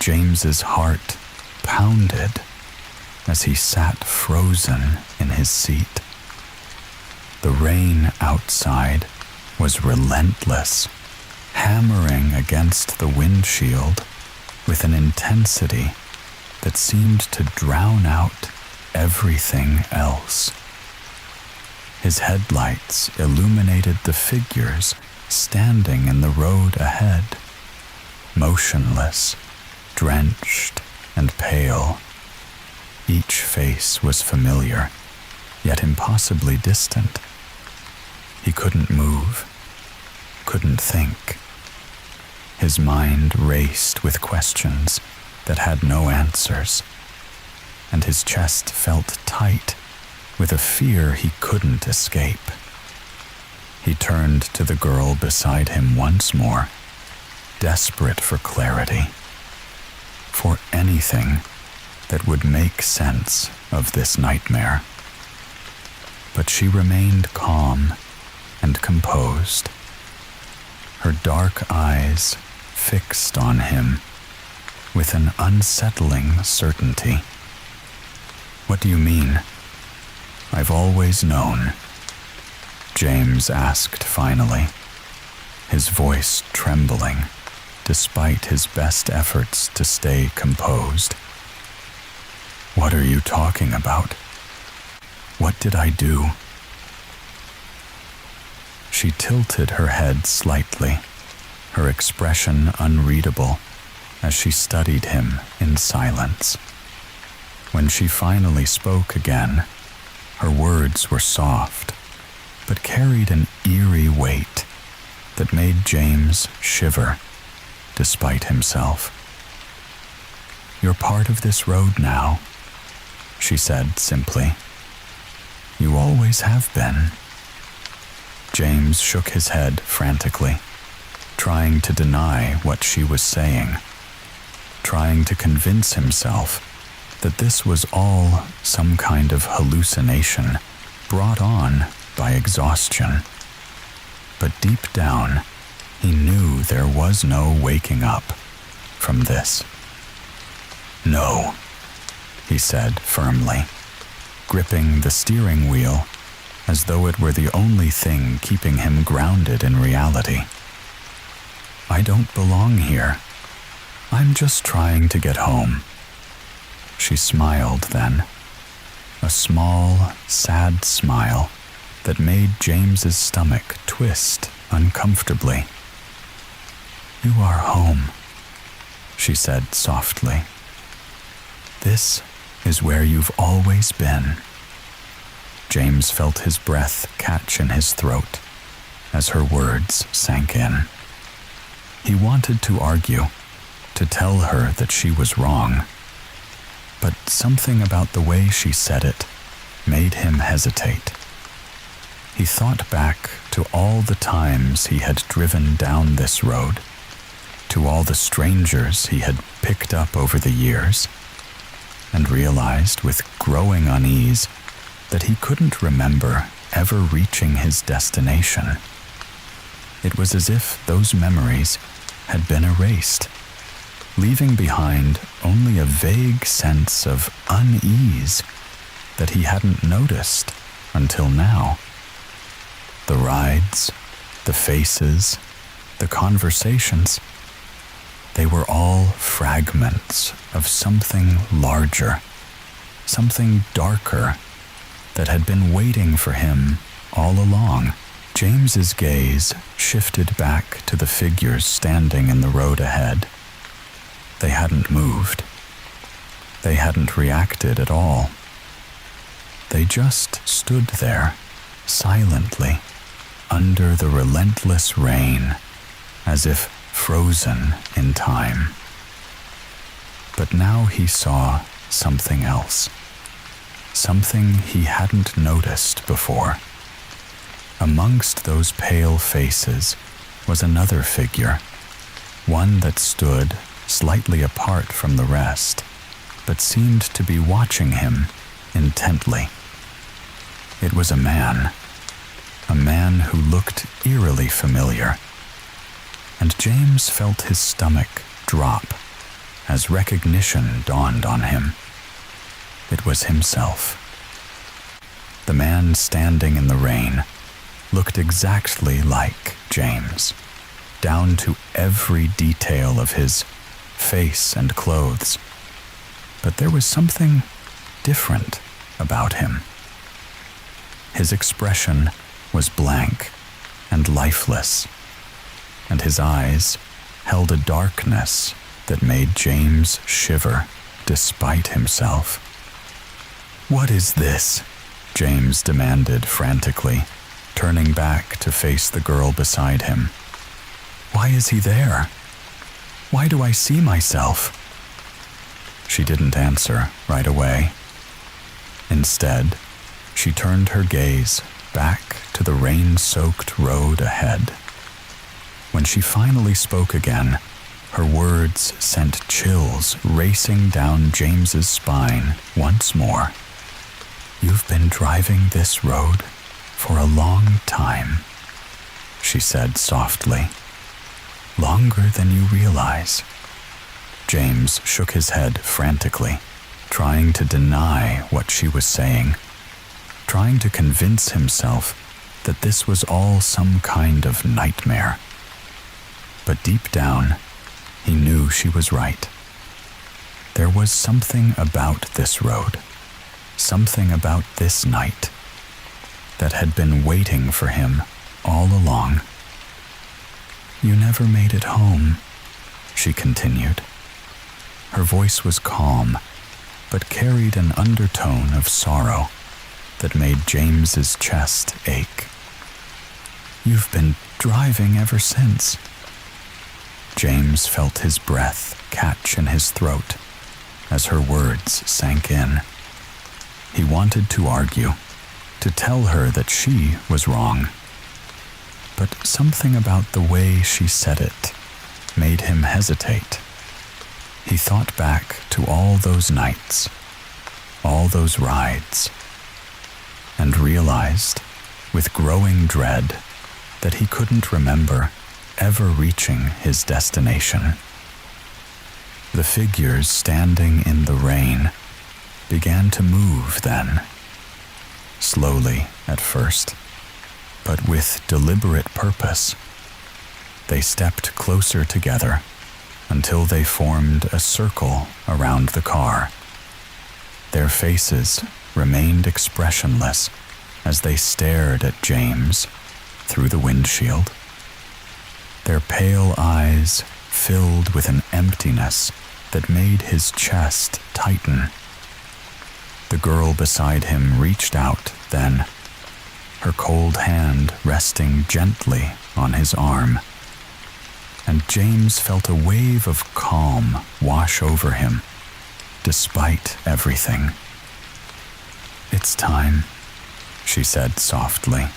James's heart pounded as he sat frozen in his seat. The rain outside was relentless, hammering against the windshield with an intensity that seemed to drown out everything else. His headlights illuminated the figures standing in the road ahead, motionless, drenched, and pale. Each face was familiar, yet impossibly distant. He couldn't move, couldn't think. His mind raced with questions that had no answers, and his chest felt tight with a fear he couldn't escape. He turned to the girl beside him once more, desperate for clarity, for anything that would make sense of this nightmare. But she remained calm and composed, her dark eyes fixed on him with an unsettling certainty. "What do you mean?" "I've always known," James asked finally, his voice trembling despite his best efforts to stay composed. "What are you talking about? What did I do?" She tilted her head slightly, her expression unreadable as she studied him in silence. When she finally spoke again, her words were soft, but carried an eerie weight that made James shiver despite himself. "You're part of this road now," she said simply. "You always have been." James shook his head frantically, trying to deny what she was saying, trying to convince himself that this was all some kind of hallucination brought on by exhaustion. But deep down, he knew there was no waking up from this. "No," he said firmly, gripping the steering wheel as though it were the only thing keeping him grounded in reality. "I don't belong here. I'm just trying to get home." She smiled then, a small, sad smile that made James's stomach twist uncomfortably. "You are home," she said softly. "This is where you've always been." James felt his breath catch in his throat as her words sank in. He wanted to argue, to tell her that she was wrong, but something about the way she said it made him hesitate. He thought back to all the times he had driven down this road, to all the strangers he had picked up over the years, and realized with growing unease that he couldn't remember ever reaching his destination. It was as if those memories had been erased, leaving behind only a vague sense of unease that he hadn't noticed until now. The rides, the faces, the conversations, they were all fragments of something larger, something darker that had been waiting for him all along. James's gaze shifted back to the figures standing in the road ahead. They hadn't moved. They hadn't reacted at all. They just stood there, silently, under the relentless rain, as if frozen in time. But now he saw something else, something he hadn't noticed before. Amongst those pale faces was another figure, one that stood slightly apart from the rest, but seemed to be watching him intently. It was a man who looked eerily familiar, and James felt his stomach drop as recognition dawned on him. It was himself. The man standing in the rain looked exactly like James, down to every detail of his face and clothes. But there was something different about him. His expression was blank and lifeless, and his eyes held a darkness that made James shiver despite himself. "What is this?" James demanded frantically, turning back to face the girl beside him. "Why is he there? Why do I see myself?" She didn't answer right away. Instead, she turned her gaze back to the rain-soaked road ahead. When she finally spoke again, her words sent chills racing down James's spine once more. "You've been driving this road for a long time," she said softly. "Longer than you realize." James shook his head frantically, trying to deny what she was saying, trying to convince himself that this was all some kind of nightmare. But deep down, he knew she was right. There was something about this road, something about this night, that had been waiting for him all along. You never made it home," she continued. Her voice was calm, but carried an undertone of sorrow that made James's chest ache. "You've been driving ever since." James felt his breath catch in his throat as her words sank in. He wanted to argue, to tell her that she was wrong. But something about the way she said it made him hesitate. He thought back to all those nights, all those rides, and realized, with growing dread, that he couldn't remember ever reaching his destination. The figures standing in the rain began to move then, slowly at first, but with deliberate purpose. They stepped closer together until they formed a circle around the car. Their faces remained expressionless as they stared at James through the windshield. Their pale eyes filled with an emptiness that made his chest tighten. The girl beside him reached out then, her cold hand resting gently on his arm, and James felt a wave of calm wash over him, despite everything. "It's time," she said softly.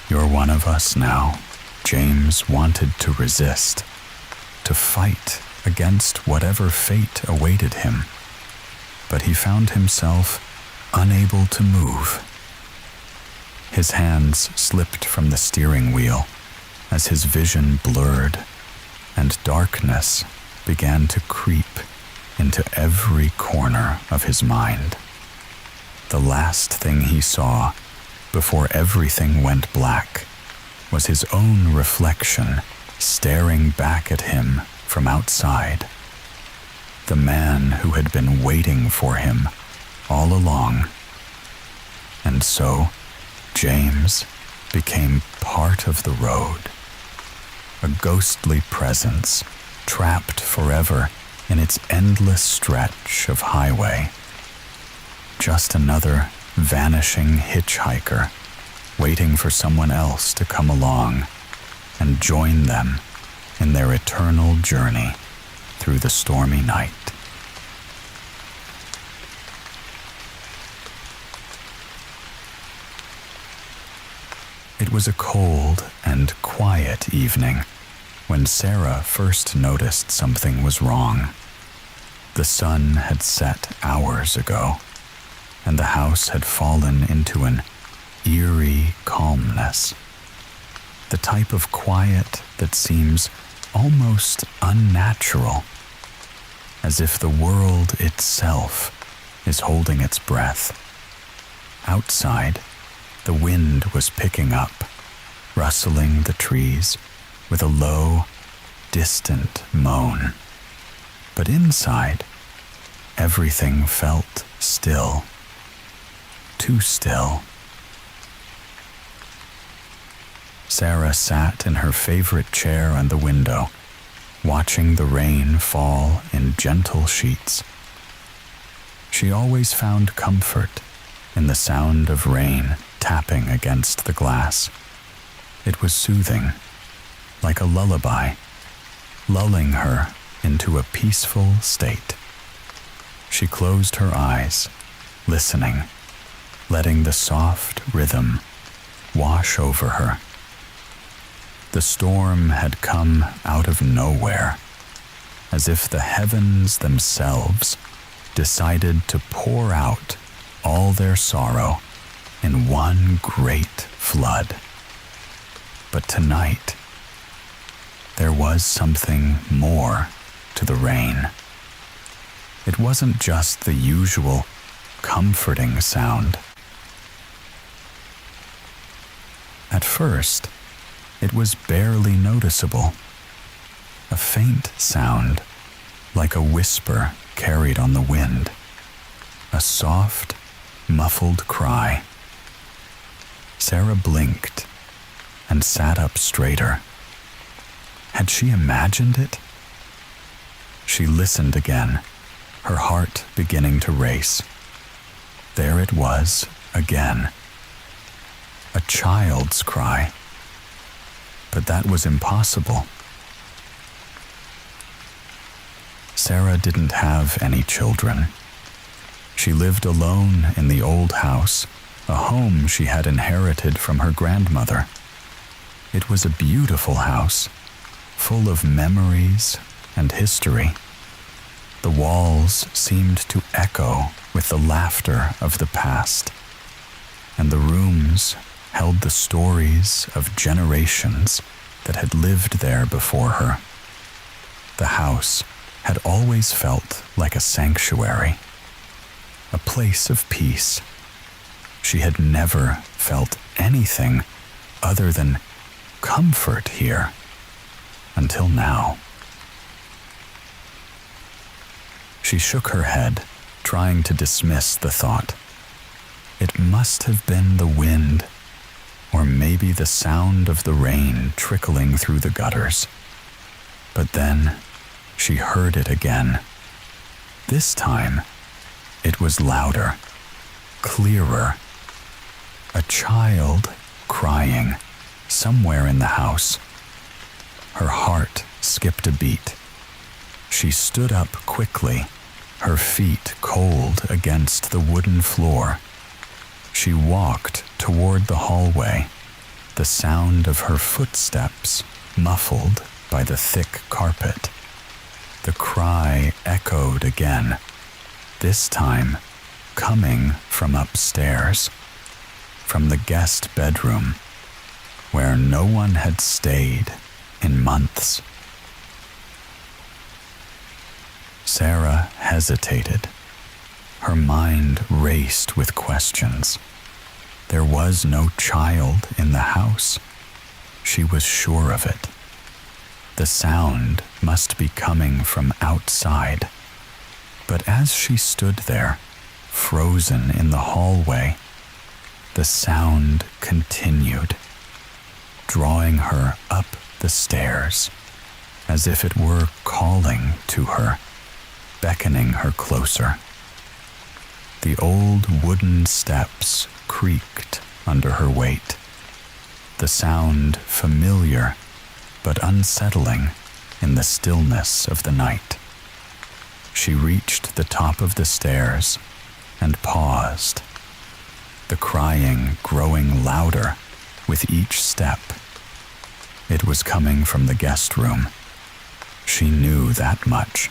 "You're one of us now." James wanted to resist, to fight against whatever fate awaited him, but he found himself unable to move. His hands slipped from the steering wheel as his vision blurred, and darkness began to creep into every corner of his mind. The last thing he saw before everything went black was his own reflection staring back at him from outside. The man who had been waiting for him all along. And so, James became part of the road, a ghostly presence trapped forever in its endless stretch of highway. Just another vanishing hitchhiker waiting for someone else to come along and join them in their eternal journey through the stormy night. It was a cold and quiet evening when Sarah first noticed something was wrong. The sun had set hours ago, and the house had fallen into an eerie calmness, the type of quiet that seems almost unnatural, as if the world itself is holding its breath. Outside, the wind was picking up, rustling the trees with a low, distant moan. But inside, everything felt still, too still. Sarah sat in her favorite chair on the window, watching the rain fall in gentle sheets. She always found comfort in the sound of rain tapping against the glass. It was soothing, like a lullaby, lulling her into a peaceful state. She closed her eyes, listening, letting the soft rhythm wash over her. The storm had come out of nowhere, as if the heavens themselves decided to pour out all their sorrow in one great flood. But tonight, there was something more to the rain. It wasn't just the usual comforting sound. At first, it was barely noticeable, a faint sound like a whisper carried on the wind, a soft, muffled cry. Sarah blinked and sat up straighter. Had she imagined it? She listened again, her heart beginning to race. There it was again. A child's cry. But that was impossible. Sarah didn't have any children. She lived alone in the old house, a home she had inherited from her grandmother. It was a beautiful house, full of memories and history. The walls seemed to echo with the laughter of the past, and the rooms held the stories of generations that had lived there before her. The house had always felt like a sanctuary, a place of peace. She had never felt anything other than comfort here until now. She shook her head, trying to dismiss the thought. It must have been the wind, or maybe the sound of the rain trickling through the gutters. But then she heard it again. This time, it was louder, clearer. A child crying somewhere in the house. Her heart skipped a beat. She stood up quickly, her feet cold against the wooden floor. She walked toward the hallway, the sound of her footsteps muffled by the thick carpet. The cry echoed again, this time coming from upstairs, from the guest bedroom, where no one had stayed in months. Sarah hesitated. Her mind raced with questions. There was no child in the house. She was sure of it. The sound must be coming from outside. But as she stood there, frozen in the hallway, the sound continued, drawing her up the stairs, as if it were calling to her, beckoning her closer. The old wooden steps creaked under her weight, the sound familiar but unsettling in the stillness of the night. She reached the top of the stairs and paused, the crying growing louder with each step. It was coming from the guest room. She knew that much.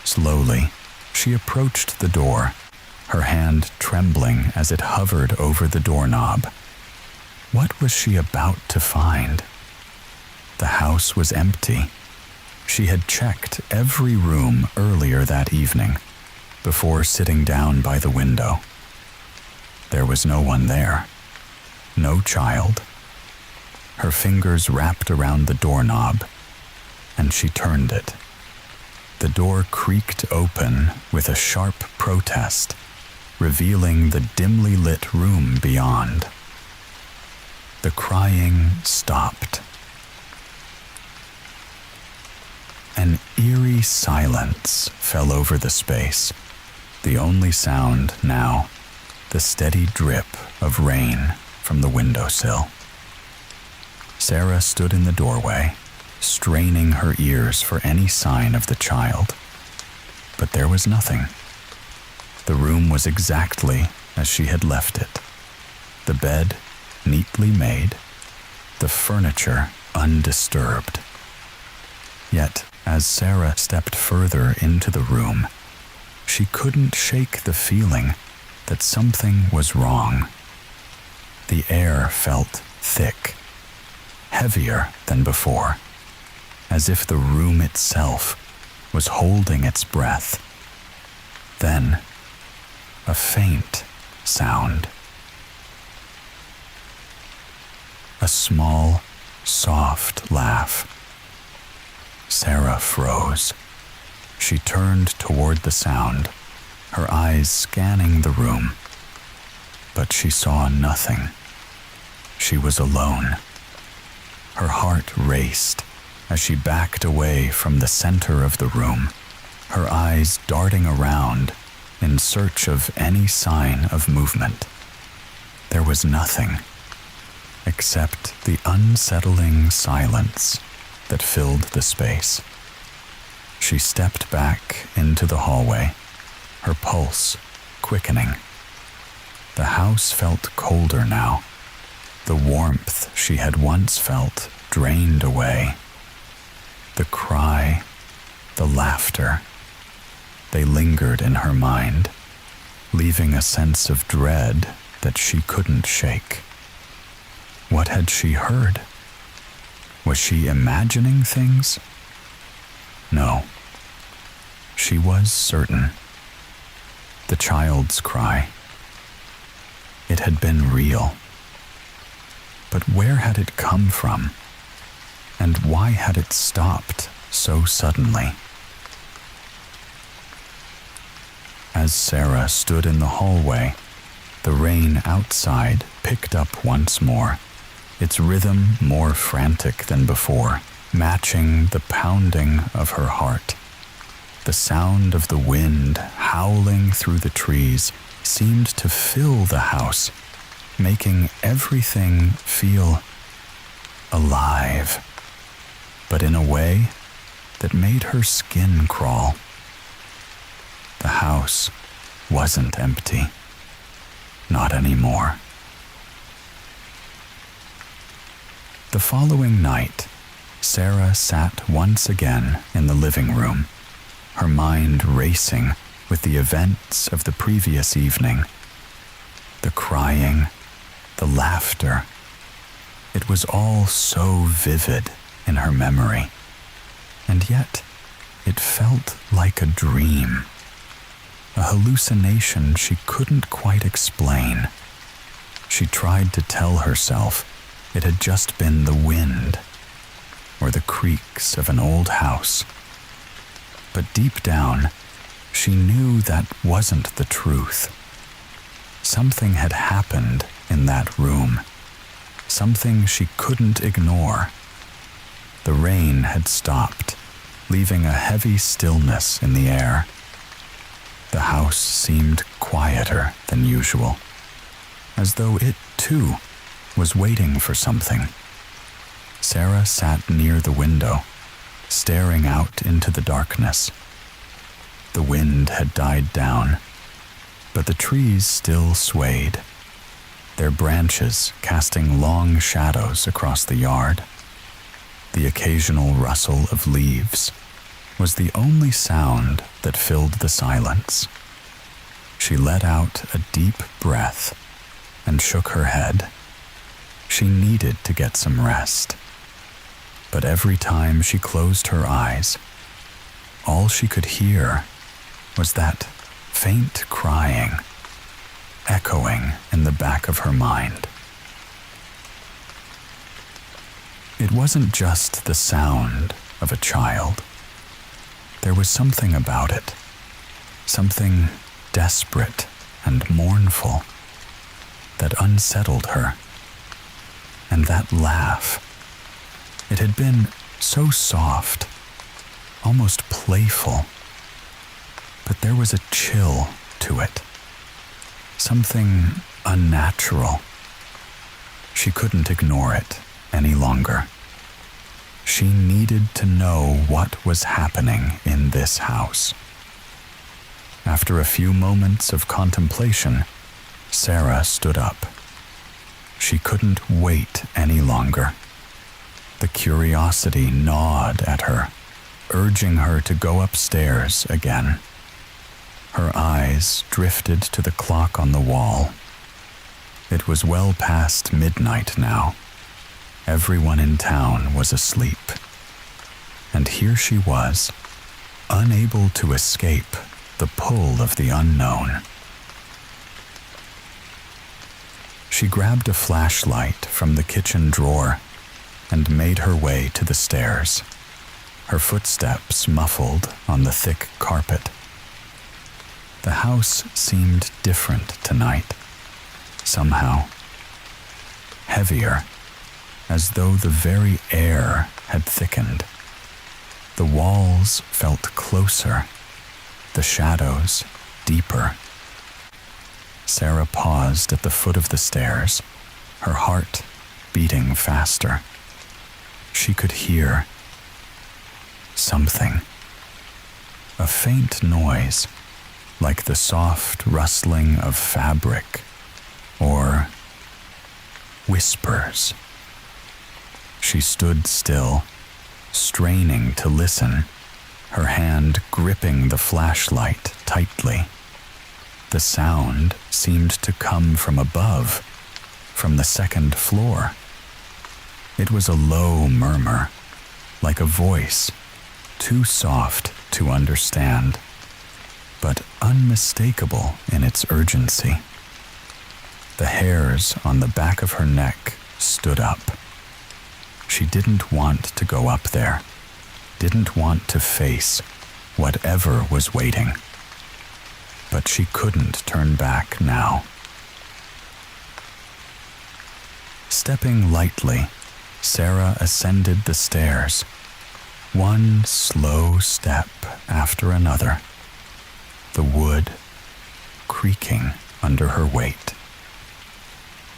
Slowly, she approached the door, her hand trembling as it hovered over the doorknob. What was she about to find? The house was empty. She had checked every room earlier that evening, before sitting down by the window. There was no one there. No child. Her fingers wrapped around the doorknob, and she turned it. The door creaked open with a sharp protest, revealing the dimly lit room beyond. The crying stopped. An eerie silence fell over the space, the only sound now, the steady drip of rain from the windowsill. Sarah stood in the doorway, straining her ears for any sign of the child. But there was nothing. The room was exactly as she had left it. The bed neatly made, the furniture undisturbed. Yet, as Sarah stepped further into the room, she couldn't shake the feeling that something was wrong. The air felt thick, heavier than before, as if the room itself was holding its breath. Then, a faint sound. A small, soft laugh. Sarah froze. She turned toward the sound, her eyes scanning the room. But she saw nothing. She was alone. Her heart raced as she backed away from the center of the room, her eyes darting around in search of any sign of movement. There was nothing except the unsettling silence that filled the space. She stepped back into the hallway, her pulse quickening. The house felt colder now. The warmth she had once felt drained away. The cry, the laughter, they lingered in her mind, leaving a sense of dread that she couldn't shake. What had she heard? Was she imagining things? No. She was certain. The child's cry. It had been real. But where had it come from? And why had it stopped so suddenly? As Sarah stood in the hallway, the rain outside picked up once more, its rhythm more frantic than before, matching the pounding of her heart. The sound of the wind howling through the trees seemed to fill the house, making everything feel alive, but in a way that made her skin crawl. The house wasn't empty. Not anymore. The following night, Sarah sat once again in the living room, her mind racing with the events of the previous evening. The crying, the laughter. It was all so vivid in her memory, and yet it felt like a dream, a hallucination she couldn't quite explain. She tried to tell herself it had just been the wind or the creaks of an old house. But deep down, she knew that wasn't the truth. Something had happened in that room, something she couldn't ignore. The rain had stopped, leaving a heavy stillness in the air. The house seemed quieter than usual, as though it, too, was waiting for something. Sarah sat near the window, staring out into the darkness. The wind had died down, but the trees still swayed, their branches casting long shadows across the yard. The occasional rustle of leaves was the only sound that filled the silence. She let out a deep breath and shook her head. She needed to get some rest. But every time she closed her eyes, all she could hear was that faint crying, echoing in the back of her mind. It wasn't just the sound of a child. There was something about it, something desperate and mournful that unsettled her. And that laugh, it had been so soft, almost playful, but there was a chill to it, something unnatural. She couldn't ignore it any longer. She needed to know what was happening in this house. After a few moments of contemplation, Sarah stood up. She couldn't wait any longer. The curiosity gnawed at her, urging her to go upstairs again. Her eyes drifted to the clock on the wall. It was well past midnight now. Everyone in town was asleep. And here she was, unable to escape the pull of the unknown. She grabbed a flashlight from the kitchen drawer and made her way to the stairs, her footsteps muffled on the thick carpet. The house seemed different tonight, somehow. Heavier, as though the very air had thickened. The walls felt closer, the shadows deeper. Sarah paused at the foot of the stairs, her heart beating faster. She could hear something. A faint noise, like the soft rustling of fabric, or whispers. She stood still, straining to listen, her hand gripping the flashlight tightly. The sound seemed to come from above, from the second floor. It was a low murmur, like a voice, too soft to understand, but unmistakable in its urgency. The hairs on the back of her neck stood up. She didn't want to go up there, didn't want to face whatever was waiting. But she couldn't turn back now. Stepping lightly, Sarah ascended the stairs, one slow step after another, the wood creaking under her weight.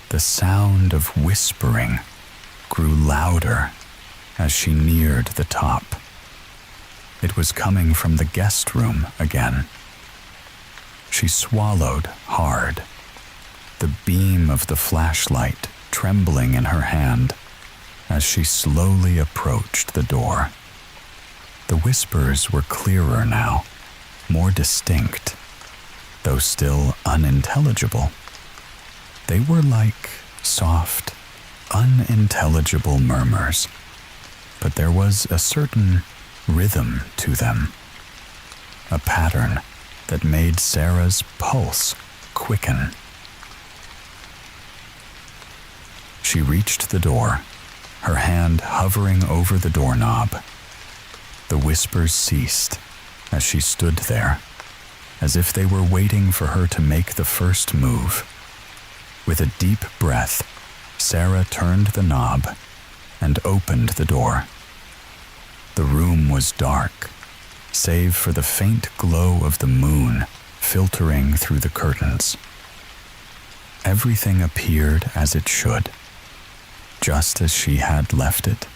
The sound of whispering grew louder as she neared the top. It was coming from the guest room again. She swallowed hard, the beam of the flashlight trembling in her hand as she slowly approached the door. The whispers were clearer now, more distinct, though still unintelligible. They were like soft, unintelligible murmurs, but there was a certain rhythm to them, a pattern that made Sarah's pulse quicken. She reached the door, her hand hovering over the doorknob. The whispers ceased as she stood there, as if they were waiting for her to make the first move. With a deep breath, Sarah turned the knob and opened the door. The room was dark, save for the faint glow of the moon filtering through the curtains. Everything appeared as it should, just as she had left it.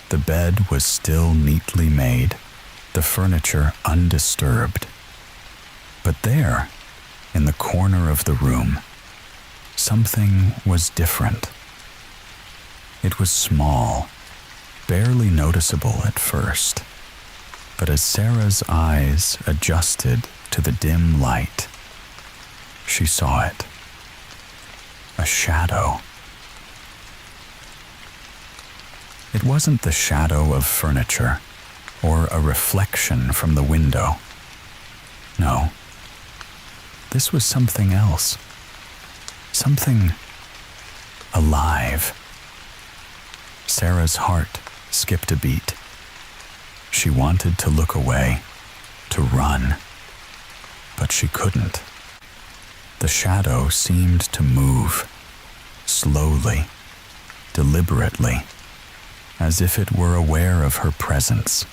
The bed was still neatly made, the furniture undisturbed. But there, in the corner of the room, something was different. It was small, barely noticeable at first, but as Sarah's eyes adjusted to the dim light, she saw it. A shadow. It wasn't the shadow of furniture or a reflection from the window. No, this was something else. Something alive. Sarah's heart skipped a beat. She wanted to look away, to run, but she couldn't. The shadow seemed to move, slowly, deliberately, as if it were aware of her presence.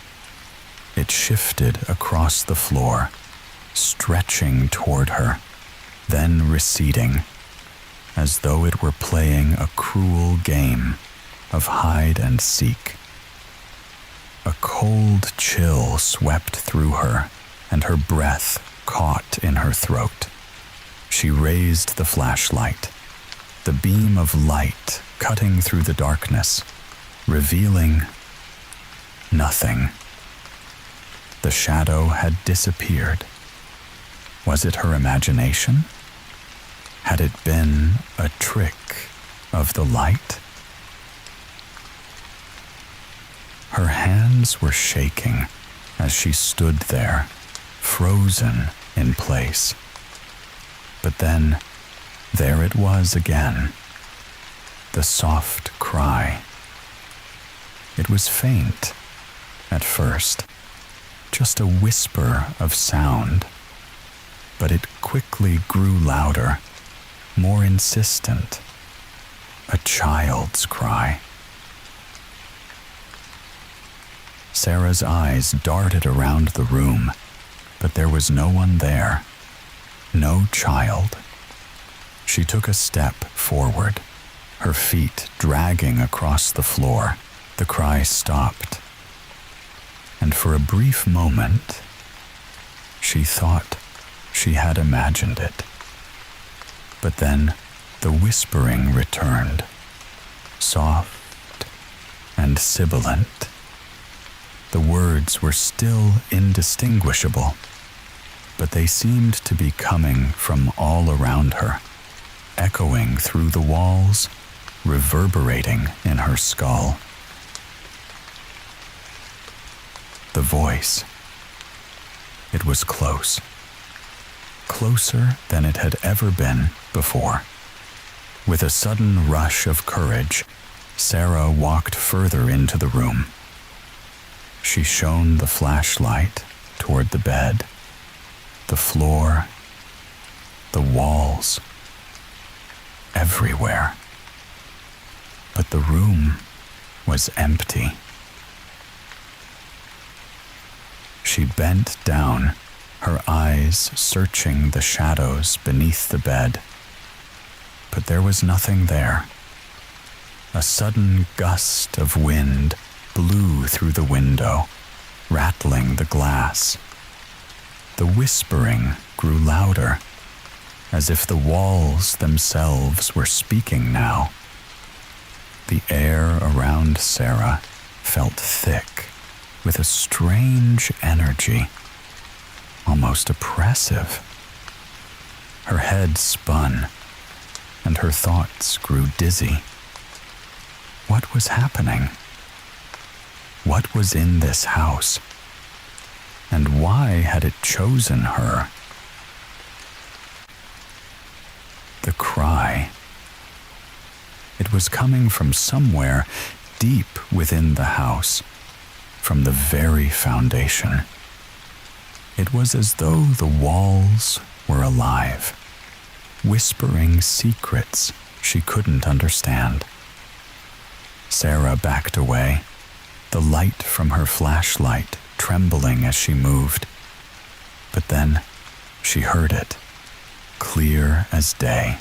It shifted across the floor, stretching toward her, then receding, as though it were playing a cruel game of hide and seek. A cold chill swept through her, and her breath caught in her throat. She raised the flashlight, the beam of light cutting through the darkness, revealing nothing. The shadow had disappeared. Was it her imagination? Had it been a trick of the light? Her hands were shaking as she stood there, frozen in place. But then, there it was again, the soft cry. It was faint at first, just a whisper of sound, but it quickly grew louder, more insistent, a child's cry. Sarah's eyes darted around the room, but there was no one there. No child. She took a step forward, her feet dragging across the floor. The cry stopped, and for a brief moment, she thought she had imagined it. But then the whispering returned, soft and sibilant. The words were still indistinguishable, but they seemed to be coming from all around her, echoing through the walls, reverberating in her skull. The voice. It was close. Closer than it had ever been before. With a sudden rush of courage, Sarah walked further into the room. She shone the flashlight toward the bed, the floor, the walls, everywhere. But the room was empty. She bent down, her eyes searching the shadows beneath the bed. But there was nothing there. A sudden gust of wind blew through the window, rattling the glass. The whispering grew louder, as if the walls themselves were speaking now. The air around Sarah felt thick, with a strange energy, almost oppressive. Her head spun, and her thoughts grew dizzy. What was happening? What was in this house? And why had it chosen her? The cry. It was coming from somewhere deep within the house, from the very foundation. It was as though the walls were alive, whispering secrets she couldn't understand. Sarah backed away, the light from her flashlight trembling as she moved. But then she heard it, clear as day.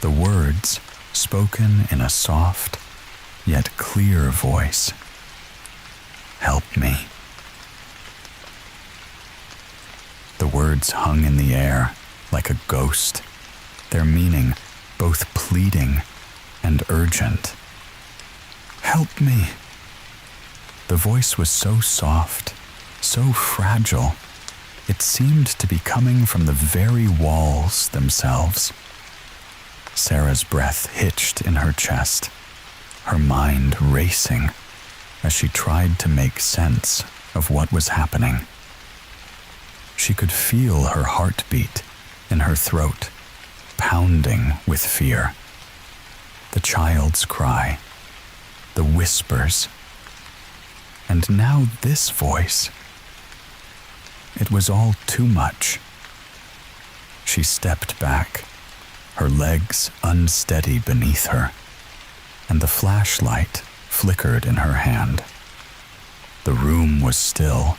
The words spoken in a soft yet clear voice. Help me. The words hung in the air like a ghost, their meaning both pleading and urgent. Help me. The voice was so soft, so fragile, it seemed to be coming from the very walls themselves. Sarah's breath hitched in her chest, her mind racing as she tried to make sense of what was happening. She could feel her heartbeat in her throat, pounding with fear. The child's cry, the whispers, and now this voice. It was all too much. She stepped back, her legs unsteady beneath her, and the flashlight flickered in her hand. The room was still,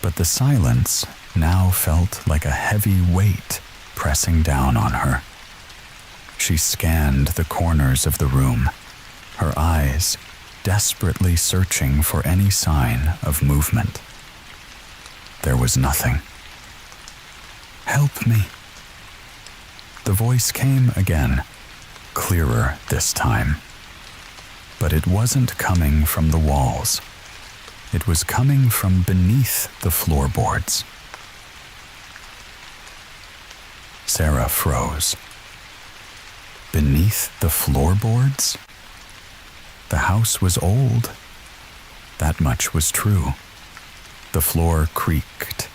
but the silence now felt like a heavy weight pressing down on her. She scanned the corners of the room, her eyes desperately searching for any sign of movement. There was nothing. Help me. The voice came again, clearer this time. But it wasn't coming from the walls. It was coming from beneath the floorboards. Sarah froze. Beneath the floorboards? The house was old. That much was true. The floor creaked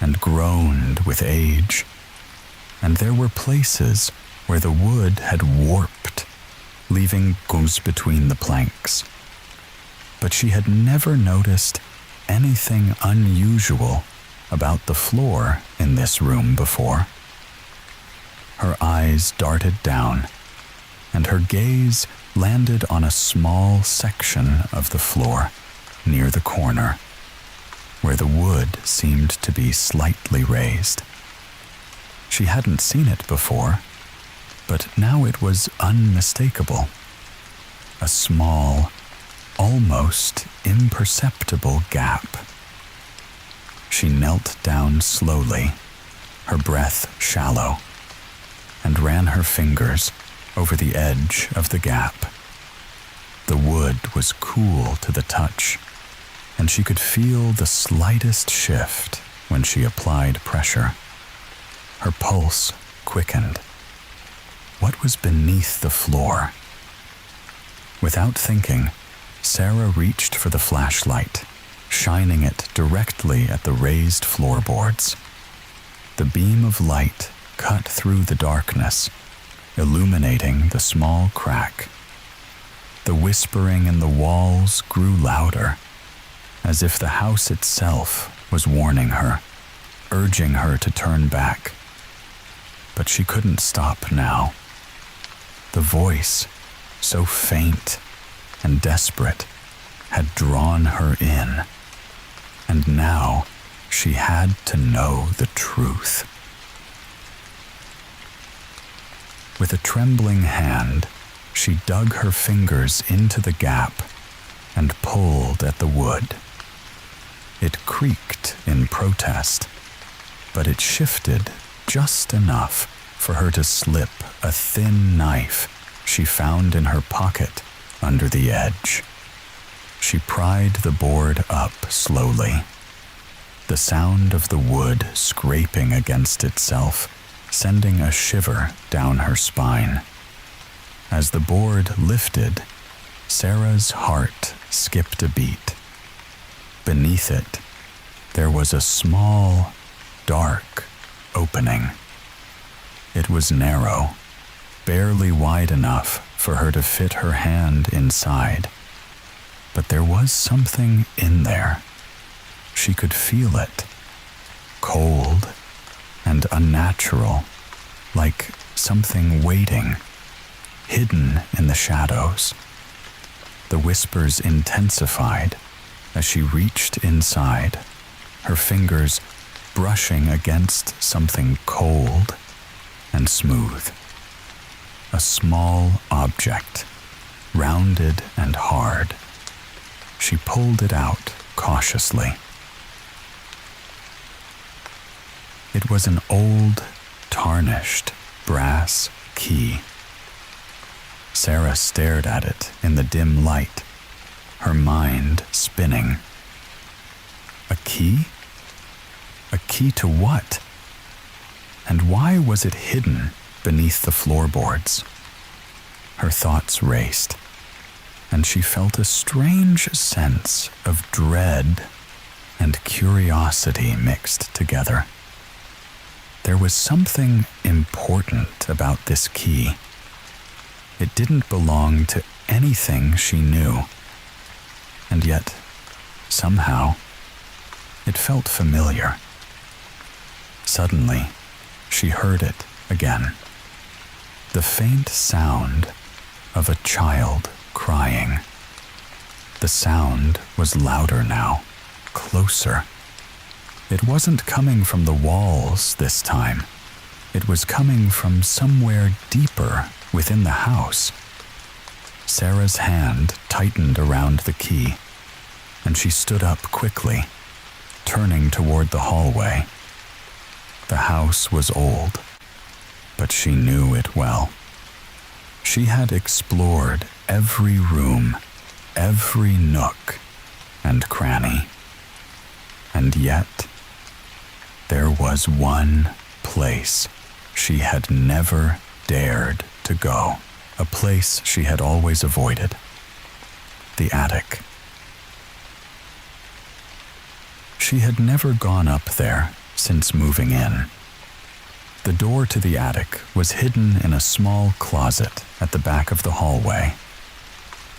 and groaned with age, and there were places where the wood had warped, leaving gums between the planks. But she had never noticed anything unusual about the floor in this room before. Her eyes darted down, and her gaze landed on a small section of the floor near the corner, where the wood seemed to be slightly raised. She hadn't seen it before, but now it was unmistakable. A small, almost imperceptible gap. She knelt down slowly, her breath shallow, and ran her fingers over the edge of the gap. The wood was cool to the touch, and she could feel the slightest shift when she applied pressure. Her pulse quickened. What was beneath the floor? Without thinking, Sarah reached for the flashlight, shining it directly at the raised floorboards. The beam of light cut through the darkness, illuminating the small crack. The whispering in the walls grew louder, as if the house itself was warning her, urging her to turn back. But she couldn't stop now. The voice, so faint and desperate, had drawn her in, and now she had to know the truth. With a trembling hand, she dug her fingers into the gap and pulled at the wood. It creaked in protest, but it shifted just enough for her to slip a thin knife she found in her pocket under the edge. She pried the board up slowly, the sound of the wood scraping against itself sending a shiver down her spine. As the board lifted, Sarah's heart skipped a beat. Beneath it, there was a small, dark opening. It was narrow, barely wide enough for her to fit her hand inside. But there was something in there. She could feel it. Cold and unnatural, like something waiting, hidden in the shadows. The whispers intensified as she reached inside, her fingers brushing against something cold and smooth. A small object, rounded and hard. She pulled it out cautiously. It was an old, tarnished brass key. Sarah stared at it in the dim light, her mind spinning. A key? A key to what? And why was it hidden beneath the floorboards? Her thoughts raced, and she felt a strange sense of dread and curiosity mixed together. There was something important about this key. It didn't belong to anything she knew, and yet, somehow, it felt familiar. Suddenly, she heard it again. The faint sound of a child crying. The sound was louder now, closer. It wasn't coming from the walls this time. It was coming from somewhere deeper within the house. Sarah's hand tightened around the key, and she stood up quickly, turning toward the hallway. The house was old, but she knew it well. She had explored every room, every nook and cranny. And yet, there was one place she had never dared to go, a place she had always avoided: the attic. She had never gone up there since moving in. The door to the attic was hidden in a small closet at the back of the hallway.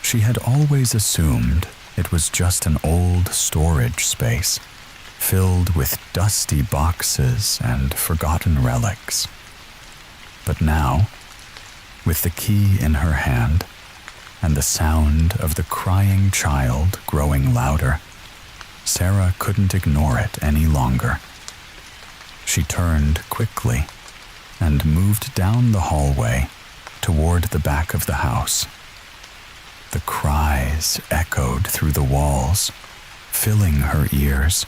She had always assumed it was just an old storage space, filled with dusty boxes and forgotten relics. But now, With the key in her hand and the sound of the crying child growing louder, Sarah couldn't ignore it any longer. She turned quickly and moved down the hallway toward the back of the house. The cries echoed through the walls, filling her ears,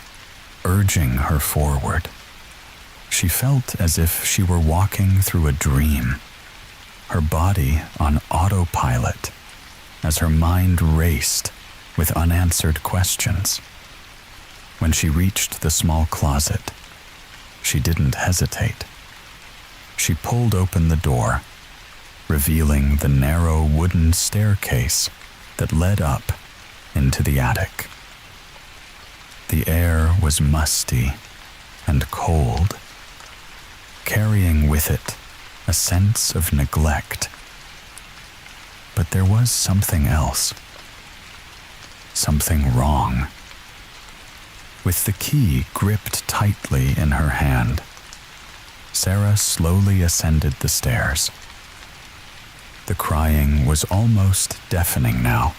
urging her forward. She felt as if she were walking through a dream, her body on autopilot as her mind raced with unanswered questions. When she reached the small closet, she didn't hesitate. She pulled open the door, revealing the narrow wooden staircase that led up into the attic. The air was musty and cold, carrying with it a sense of neglect. But there was something else, something wrong. With the key gripped tightly in her hand, Sarah slowly ascended the stairs. The crying was almost deafening now,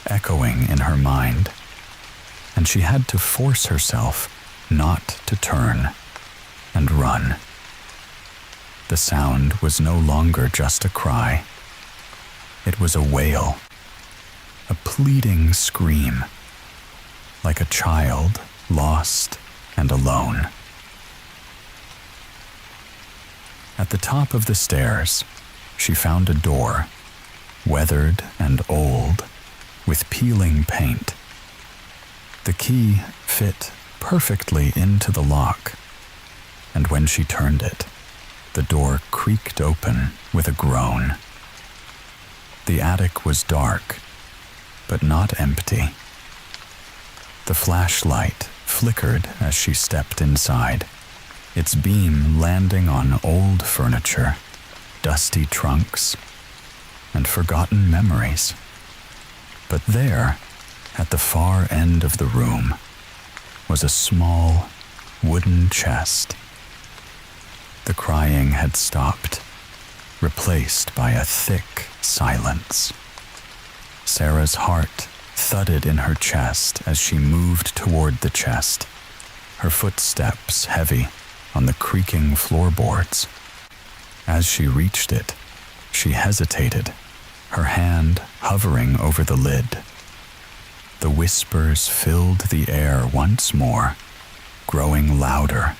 echoing in her mind, and she had to force herself not to turn and run. The sound was no longer just a cry. It was a wail, a pleading scream, like a child lost and alone. At the top of the stairs, she found a door, weathered and old, with peeling paint. The key fit perfectly into the lock, and when she turned it, the door creaked open with a groan. The attic was dark, but not empty. The flashlight flickered as she stepped inside, its beam landing on old furniture, dusty trunks, and forgotten memories. But there, at the far end of the room, was a small wooden chest. The crying had stopped, replaced by a thick silence. Sarah's heart thudded in her chest as she moved toward the chest, her footsteps heavy on the creaking floorboards. As she reached it, she hesitated, her hand hovering over the lid. The whispers filled the air once more, growing louder,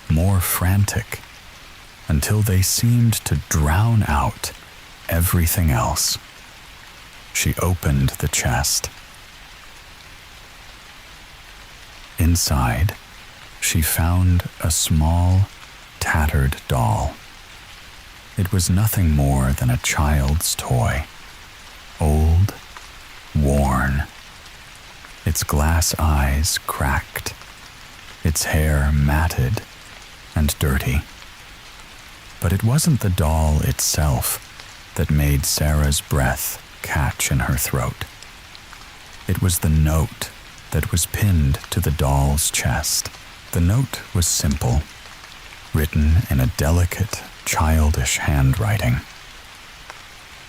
more frantic, until they seemed to drown out everything else. She opened the chest. Inside, she found a small, tattered doll. It was nothing more than a child's toy, old, worn, its glass eyes cracked, its hair matted and dirty. But it wasn't the doll itself that made Sarah's breath catch in her throat. It was the note that was pinned to the doll's chest. The note was simple, written in a delicate, childish handwriting.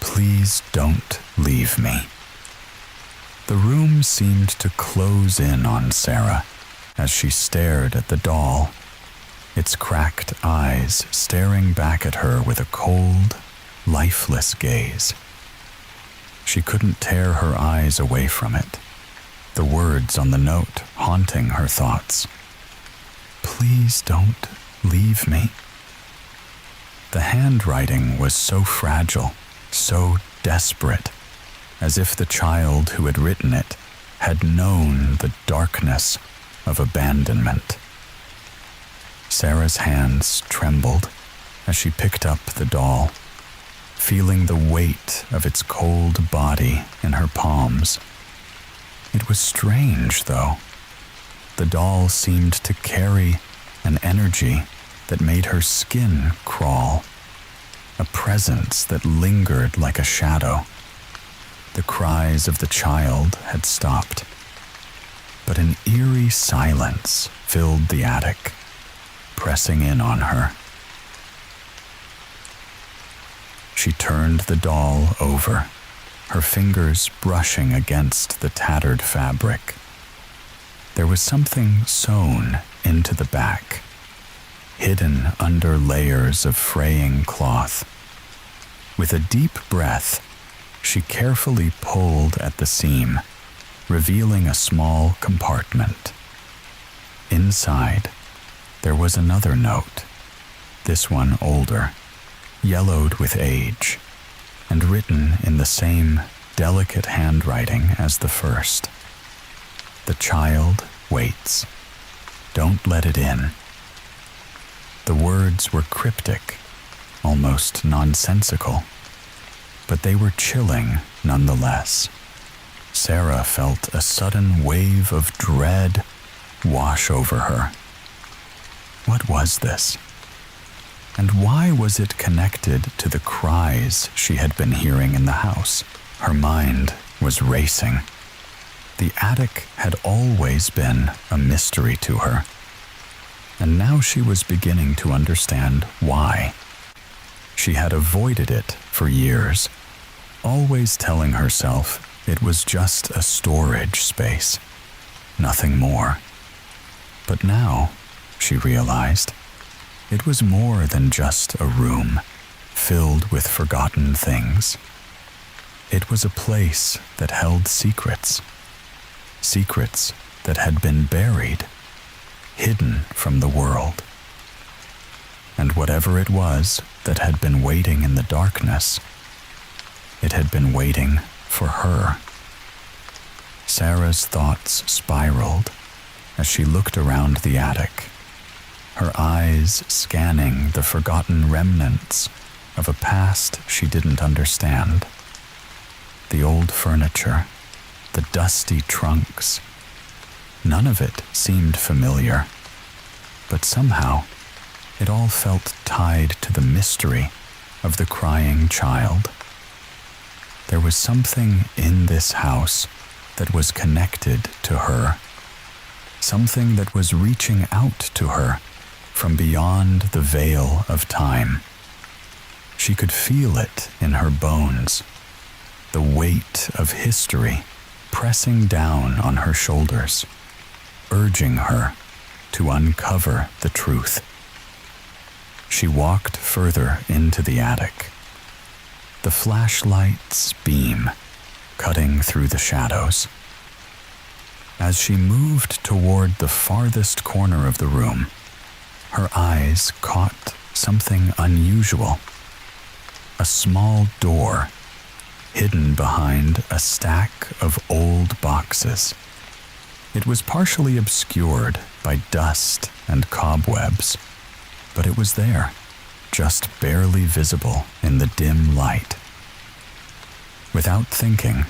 "Please don't leave me." The room seemed to close in on Sarah as she stared at the doll, its cracked eyes staring back at her with a cold, lifeless gaze. She couldn't tear her eyes away from it, the words on the note haunting her thoughts. "Please don't leave me." The handwriting was so fragile, so desperate, as if the child who had written it had known the darkness of abandonment. Sarah's hands trembled as she picked up the doll, feeling the weight of its cold body in her palms. It was strange, though. The doll seemed to carry an energy that made her skin crawl, a presence that lingered like a shadow. The cries of the child had stopped, but an eerie silence filled the attic, pressing in on her. She turned the doll over, her fingers brushing against the tattered fabric. There was something sewn into the back, hidden under layers of fraying cloth. With a deep breath, she carefully pulled at the seam, revealing a small compartment. Inside, there was another note, this one older, yellowed with age, and written in the same delicate handwriting as the first. The child waits. Don't let it in. The words were cryptic, almost nonsensical, but they were chilling nonetheless. Sarah felt a sudden wave of dread wash over her. What was this? And why was it connected to the cries she had been hearing in the house? Her mind was racing. The attic had always been a mystery to her, and now she was beginning to understand why. She had avoided it for years, always telling herself it was just a storage space, nothing more. But now, she realized, it was more than just a room filled with forgotten things. It was a place that held secrets, secrets that had been buried, hidden from the world. And whatever it was that had been waiting in the darkness, it had been waiting for her. Sarah's thoughts spiraled as she looked around the attic, her eyes scanning the forgotten remnants of a past she didn't understand. The old furniture, the dusty trunks, none of it seemed familiar, but somehow it all felt tied to the mystery of the crying child. There was something in this house that was connected to her, something that was reaching out to her from beyond the veil of time. She could feel it in her bones, the weight of history pressing down on her shoulders, urging her to uncover the truth. She walked further into the attic, the flashlight's beam cutting through the shadows. As she moved toward the farthest corner of the room, her eyes caught something unusual. A small door hidden behind a stack of old boxes. It was partially obscured by dust and cobwebs, but it was there, just barely visible in the dim light. Without thinking,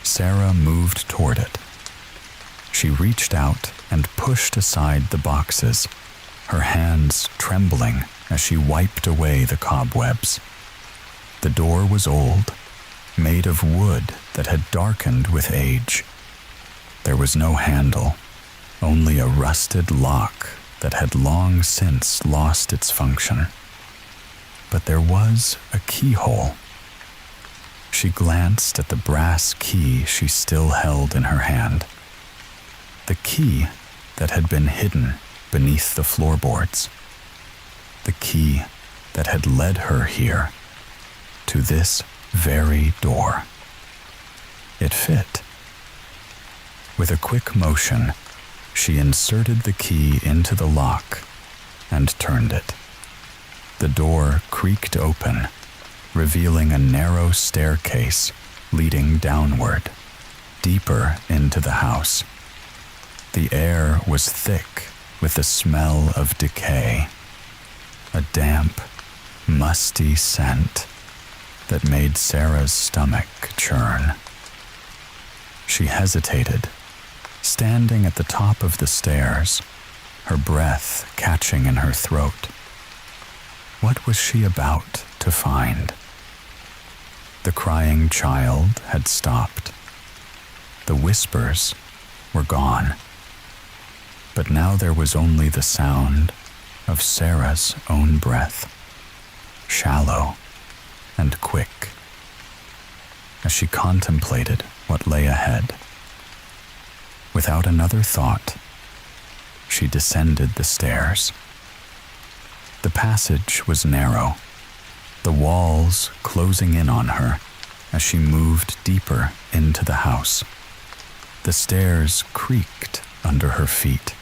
Sarah moved toward it. She reached out and pushed aside the boxes, her hands trembling as she wiped away the cobwebs. The door was old, made of wood that had darkened with age. There was no handle, only a rusted lock that had long since lost its function. But there was a keyhole. She glanced at the brass key she still held in her hand. The key that had been hidden beneath the floorboards. The key that had led her here, to this very door. It fit. With a quick motion, she inserted the key into the lock and turned it. The door creaked open, revealing a narrow staircase leading downward, deeper into the house. The air was thick with the smell of decay, a damp, musty scent that made Sarah's stomach churn. She hesitated, standing at the top of the stairs, her breath catching in her throat. What was she about to find? The crying child had stopped. The whispers were gone. But now there was only the sound of Sarah's own breath, shallow and quick. As she contemplated what lay ahead, without another thought, she descended the stairs. The passage was narrow, the walls closing in on her as she moved deeper into the house. The stairs creaked under her feet,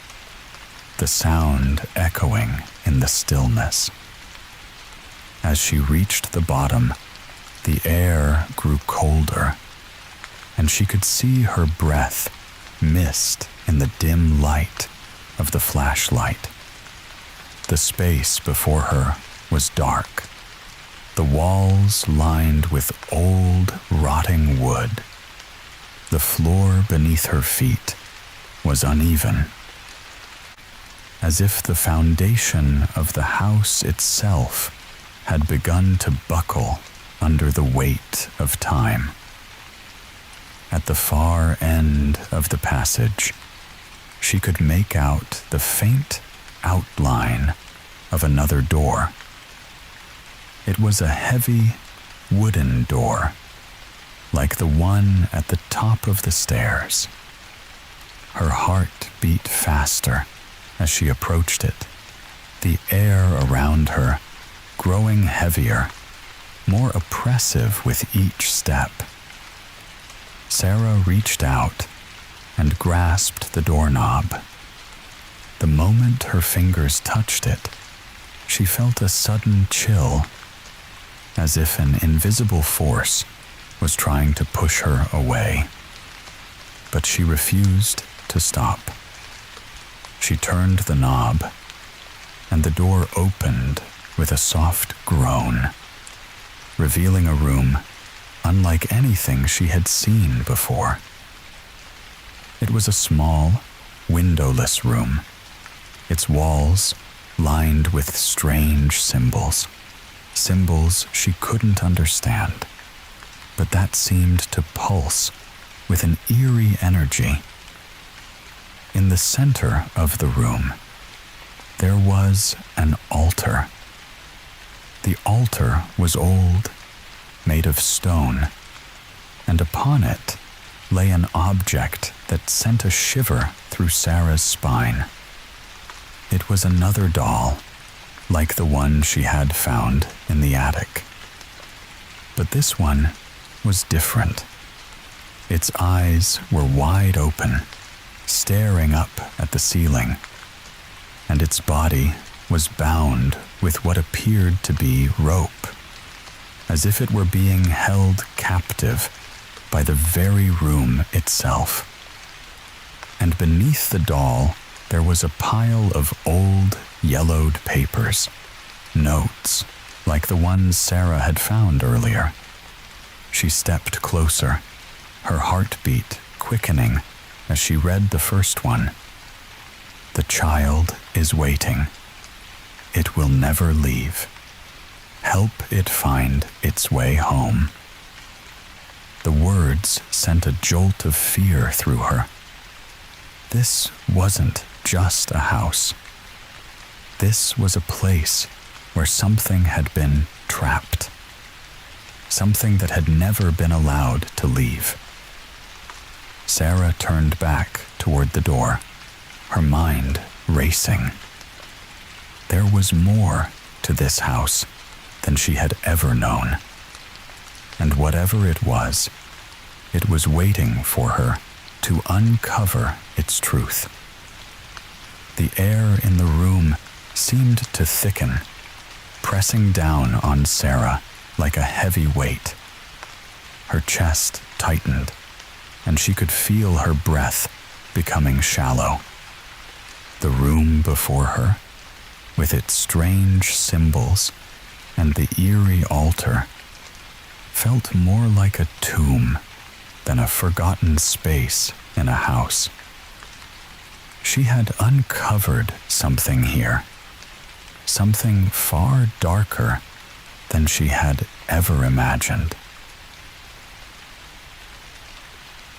the sound echoing in the stillness. As she reached the bottom, the air grew colder, and she could see her breath mist in the dim light of the flashlight. The space before her was dark, the walls lined with old, rotting wood. The floor beneath her feet was uneven, as if the foundation of the house itself had begun to buckle under the weight of time. At the far end of the passage, she could make out the faint outline of another door. It was a heavy wooden door, like the one at the top of the stairs. Her heart beat faster as she approached it, the air around her growing heavier, more oppressive with each step. Sarah reached out and grasped the doorknob. The moment her fingers touched it, she felt a sudden chill, as if an invisible force was trying to push her away. But she refused to stop. She turned the knob, and the door opened with a soft groan, revealing a room unlike anything she had seen before. It was a small, windowless room, its walls lined with strange symbols she couldn't understand, but that seemed to pulse with an eerie energy. In the center of the room, there was an altar. The altar was old, made of stone, and upon it lay an object that sent a shiver through Sarah's spine. It was another doll, like the one she had found in the attic. But this one was different. Its eyes were wide open, staring up at the ceiling, and its body was bound with what appeared to be rope, as if it were being held captive by the very room itself. And beneath the doll, there was a pile of old, yellowed papers, notes, like the ones Sarah had found earlier. She stepped closer, her heartbeat quickening as she read the first one. "The child is waiting. It will never leave. Help it find its way home." The words sent a jolt of fear through her. This wasn't just a house. This was a place where something had been trapped, something that had never been allowed to leave. Sarah turned back toward the door, her mind racing. There was more to this house than she had ever known, and whatever it was waiting for her to uncover its truth. The air in the room seemed to thicken, pressing down on Sarah like a heavy weight. Her chest tightened, and she could feel her breath becoming shallow. The room before her, with its strange symbols and the eerie altar, felt more like a tomb than a forgotten space in a house. She had uncovered something here, something far darker than she had ever imagined.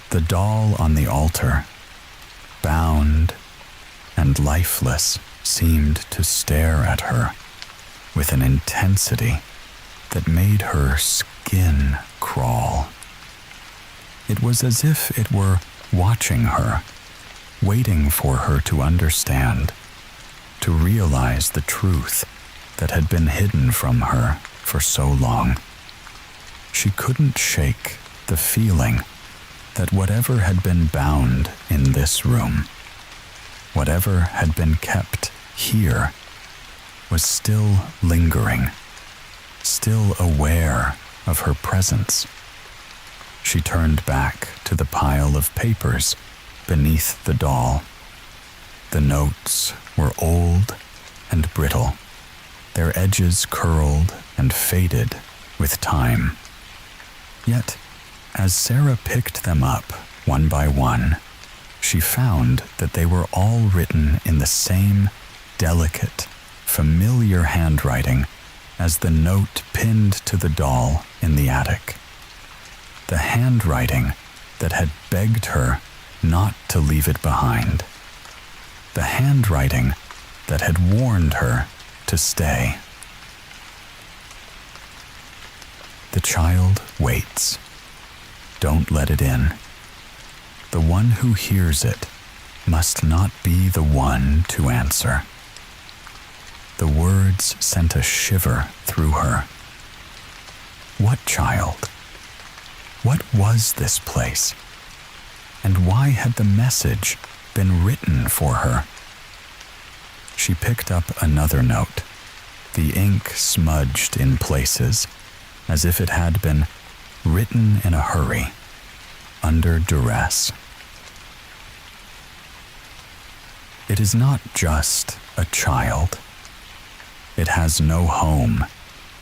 The doll on the altar, bound and lifeless, seemed to stare at her with an intensity that made her skin crawl. It was as if it were watching her, waiting for her to understand, to realize the truth that had been hidden from her for so long. She couldn't shake the feeling that whatever had been bound in this room, whatever had been kept here, was still lingering, still aware of her presence. She turned back to the pile of papers beneath the doll. The notes were old and brittle, their edges curled and faded with time. Yet, as Sarah picked them up one by one, she found that they were all written in the same delicate, familiar handwriting as the note pinned to the doll in the attic. The handwriting that had begged her not to leave it behind. The handwriting that had warned her to stay. The child waits. Don't let it in. The one who hears it must not be the one to answer. The words sent a shiver through her. What child? What was this place? And why had the message been written for her? She picked up another note, the ink smudged in places, as if it had been written in a hurry, under duress. It is not just a child. It has no home,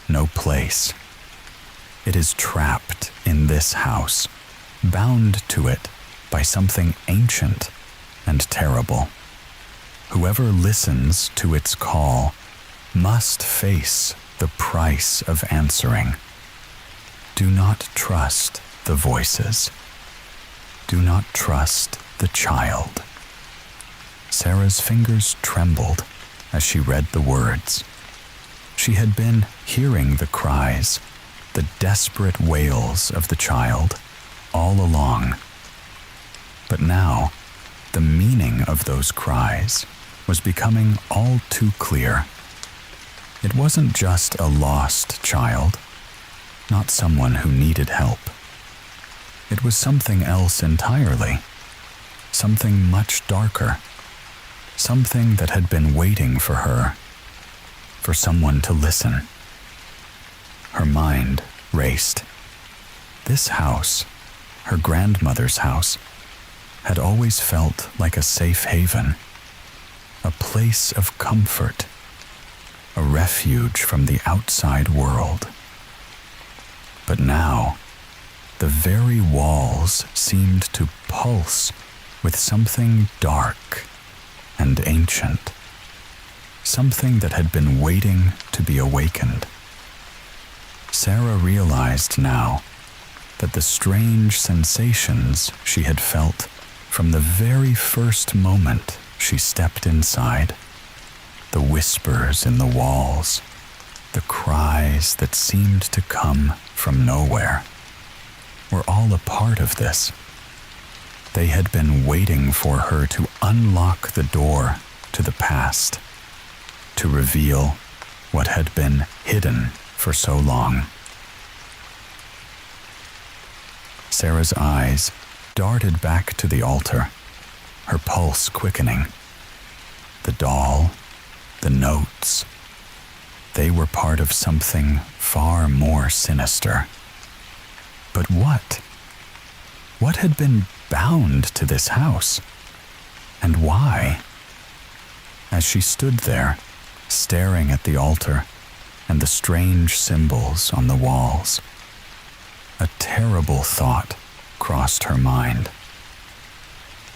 no place. It is trapped in this house, bound to it by something ancient and terrible. Whoever listens to its call must face the price of answering. Do not trust the voices. Do not trust the child. Sarah's fingers trembled as she read the words. She had been hearing the cries, the desperate wails of the child, all along. But now, the meaning of those cries was becoming all too clear. It wasn't just a lost child, not someone who needed help. It was something else entirely, something much darker, something that had been waiting for her, for someone to listen. Her mind raced. This house, her grandmother's house, had always felt like a safe haven, a place of comfort, a refuge from the outside world. But now, the very walls seemed to pulse with something dark and ancient, something that had been waiting to be awakened. Sarah realized now that the strange sensations she had felt from the very first moment she stepped inside, the whispers in the walls, the cries that seemed to come from nowhere, were all a part of this. They had been waiting for her to unlock the door to the past, to reveal what had been hidden for so long. Sarah's eyes darted back to the altar, her pulse quickening. The doll, the notes, they were part of something far more sinister. But what? What had been bound to this house? And why? As she stood there, staring at the altar and the strange symbols on the walls, a terrible thought crossed her mind.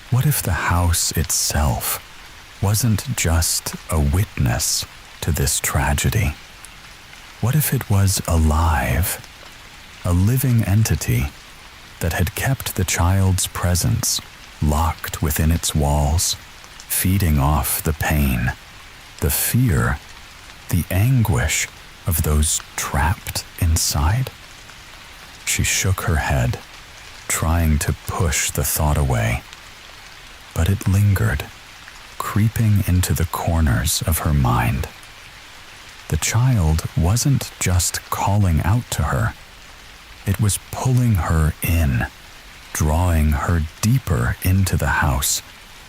What if the house itself wasn't just a witness to this tragedy? What if it was alive, a living entity that had kept the child's presence locked within its walls, feeding off the pain, the fear, the anguish of those trapped in inside? She shook her head, trying to push the thought away, but it lingered, creeping into the corners of her mind. The child wasn't just calling out to her, it was pulling her in, drawing her deeper into the house,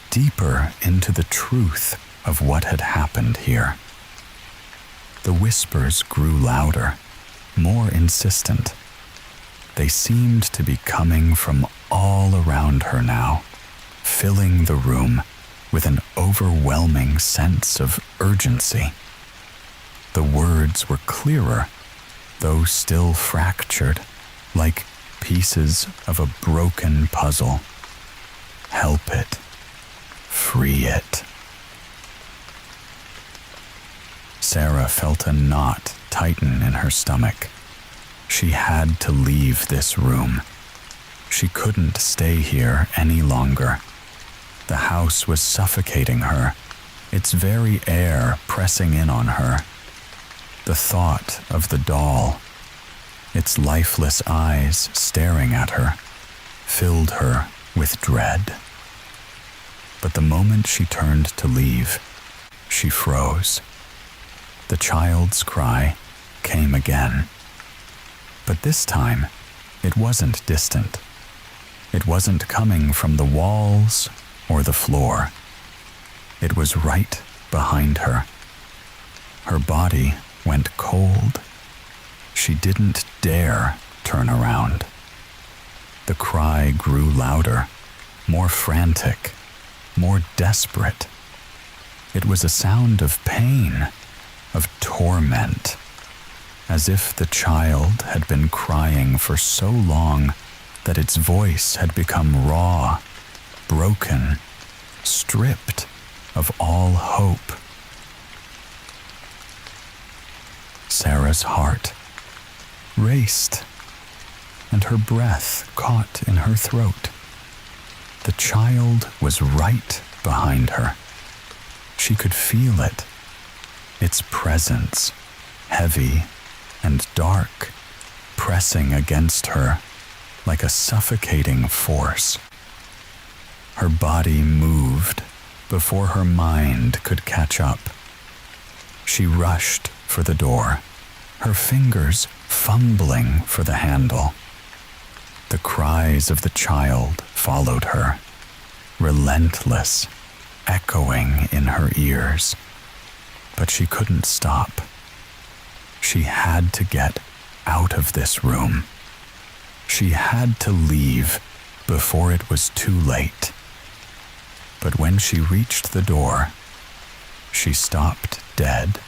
deeper into the truth of what had happened here. The whispers grew louder, more insistent. They seemed to be coming from all around her now, filling the room with an overwhelming sense of urgency. The words were clearer, though still fractured, like pieces of a broken puzzle. Help it. Free it. Sarah felt a knot tighten in her stomach. She had to leave this room. She couldn't stay here any longer. The house was suffocating her, its very air pressing in on her. The thought of the doll, its lifeless eyes staring at her, filled her with dread. But the moment she turned to leave, she froze. The child's cry came again. But this time, it wasn't distant. It wasn't coming from the walls or the floor. It was right behind her. Her body went cold. She didn't dare turn around. The cry grew louder, more frantic, more desperate. It was a sound of pain, of torment, as if the child had been crying for so long that its voice had become raw, broken, stripped of all hope. Sarah's heart raced, and her breath caught in her throat. The child was right behind her. She could feel it, its presence, heavy and dark, pressing against her like a suffocating force. Her body moved before her mind could catch up. She rushed for the door, her fingers fumbling for the handle. The cries of the child followed her, relentless, echoing in her ears. But she couldn't stop. She had to get out of this room. She had to leave before it was too late. But when she reached the door, she stopped dead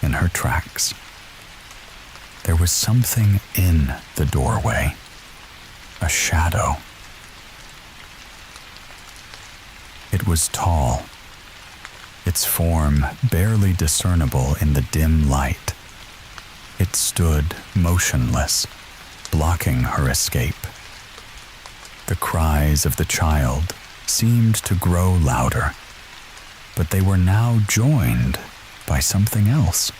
in her tracks. There was something in the doorway, a shadow. It was tall, its form barely discernible in the dim light. It stood motionless, blocking her escape. The cries of the child seemed to grow louder, but they were now joined by something else.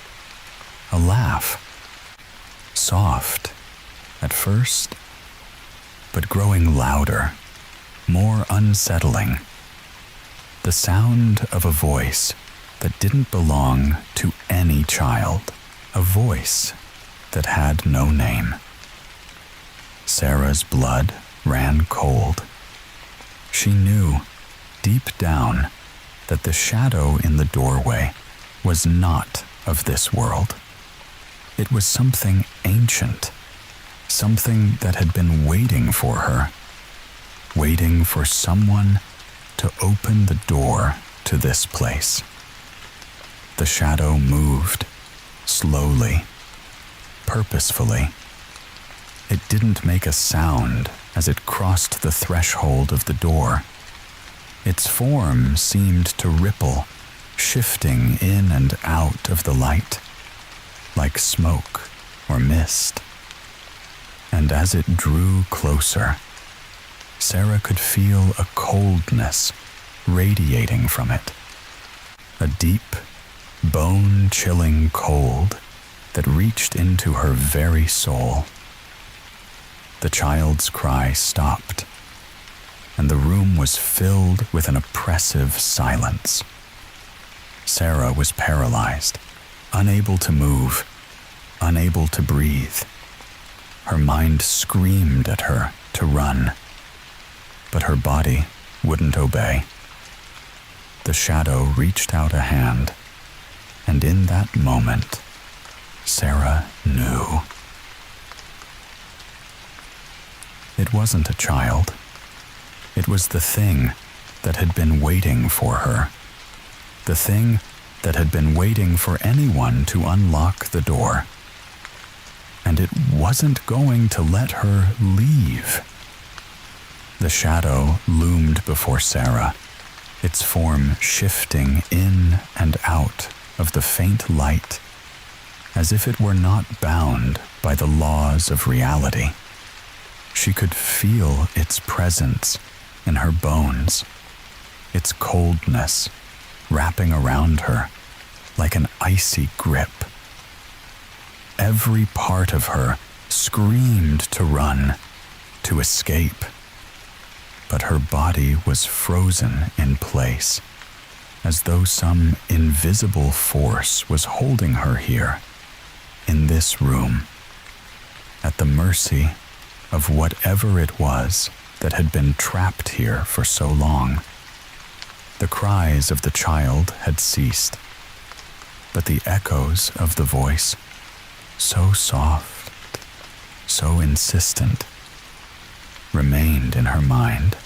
A laugh. Soft at first, but growing louder, more unsettling. The sound of a voice that didn't belong to any child, a voice that had no name. Sarah's blood ran cold. She knew, deep down, that the shadow in the doorway was not of this world. It was something ancient, something that had been waiting for her, waiting for someone to open the door to this place. The shadow moved, slowly, purposefully. It didn't make a sound as it crossed the threshold of the door. Its form seemed to ripple, shifting in and out of the light, like smoke or mist. And as it drew closer, Sarah could feel a coldness radiating from it, a deep, bone-chilling cold that reached into her very soul. The child's cry stopped, and the room was filled with an oppressive silence. Sarah was paralyzed, unable to move, unable to breathe. Her mind screamed at her to run, but her body wouldn't obey. The shadow reached out a hand, and in that moment, Sarah knew. It wasn't a child. It was the thing that had been waiting for her. The thing that had been waiting for anyone to unlock the door. And it wasn't going to let her leave. The shadow loomed before Sarah, its form shifting in and out of the faint light, as if it were not bound by the laws of reality. She could feel its presence in her bones, its coldness wrapping around her like an icy grip. Every part of her screamed to run, to escape, but her body was frozen in place, as though some invisible force was holding her here, in this room, at the mercy of whatever it was that had been trapped here for so long. The cries of the child had ceased, but the echoes of the voice, so soft, so insistent, remained in her mind.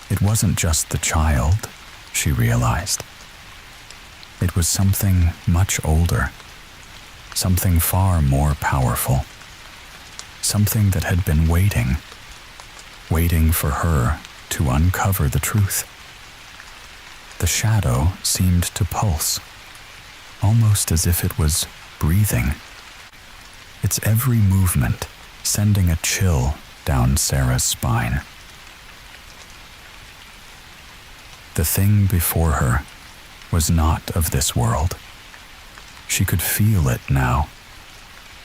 It wasn't just the child, she realized. It was something much older, something far more powerful, something that had been waiting for her to uncover the truth. The shadow seemed to pulse, almost as if it was breathing, its every movement sending a chill down Sarah's spine. The thing before her was not of this world. She could feel it now,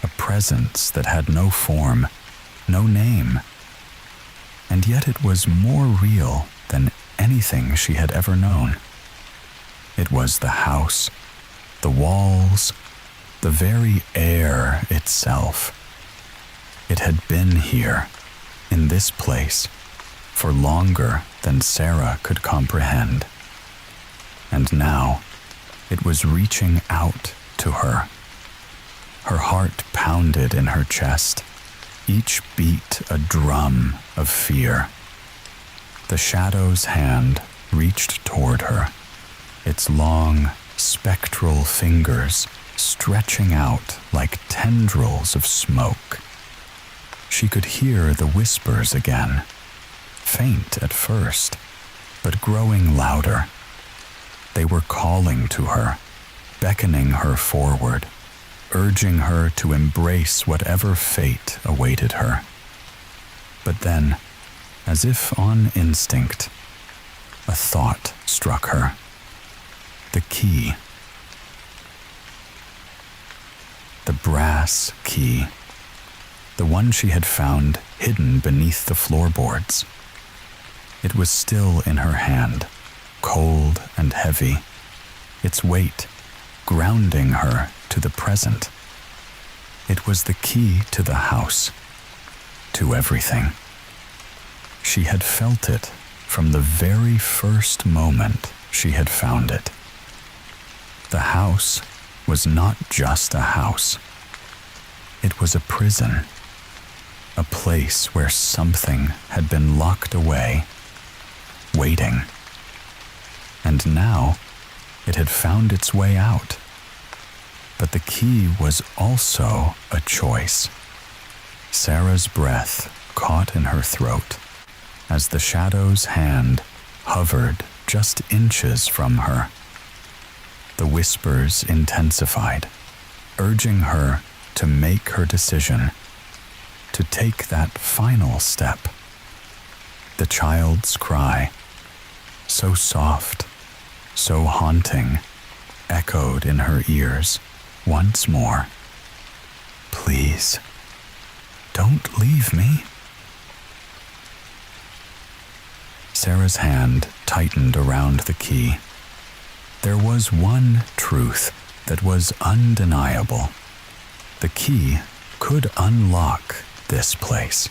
a presence that had no form, no name, and yet it was more real than anything she had ever known. It was the house, the walls, the very air itself. It had been here, in this place, for longer than Sarah could comprehend. And now, it was reaching out to her. Her heart pounded in her chest, each beat a drum of fear. The shadow's hand reached toward her, its long, spectral fingers stretching out like tendrils of smoke. She could hear the whispers again, faint at first, but growing louder. They were calling to her, beckoning her forward, urging her to embrace whatever fate awaited her. But then, as if on instinct, a thought struck her. The key. The brass key. The one she had found hidden beneath the floorboards. It was still in her hand, cold and heavy, its weight grounding her to the present. It was the key to the house, to everything. She had felt it from the very first moment she had found it. The house was not just a house. It was a prison, a place where something had been locked away, waiting. And now it had found its way out. But the key was also a choice. Sarah's breath caught in her throat as the shadow's hand hovered just inches from her. The whispers intensified, urging her to make her decision, to take that final step. The child's cry, so soft, so haunting, echoed in her ears, once more. Please, don't leave me. Sarah's hand tightened around the key. There was one truth that was undeniable. The key could unlock this place.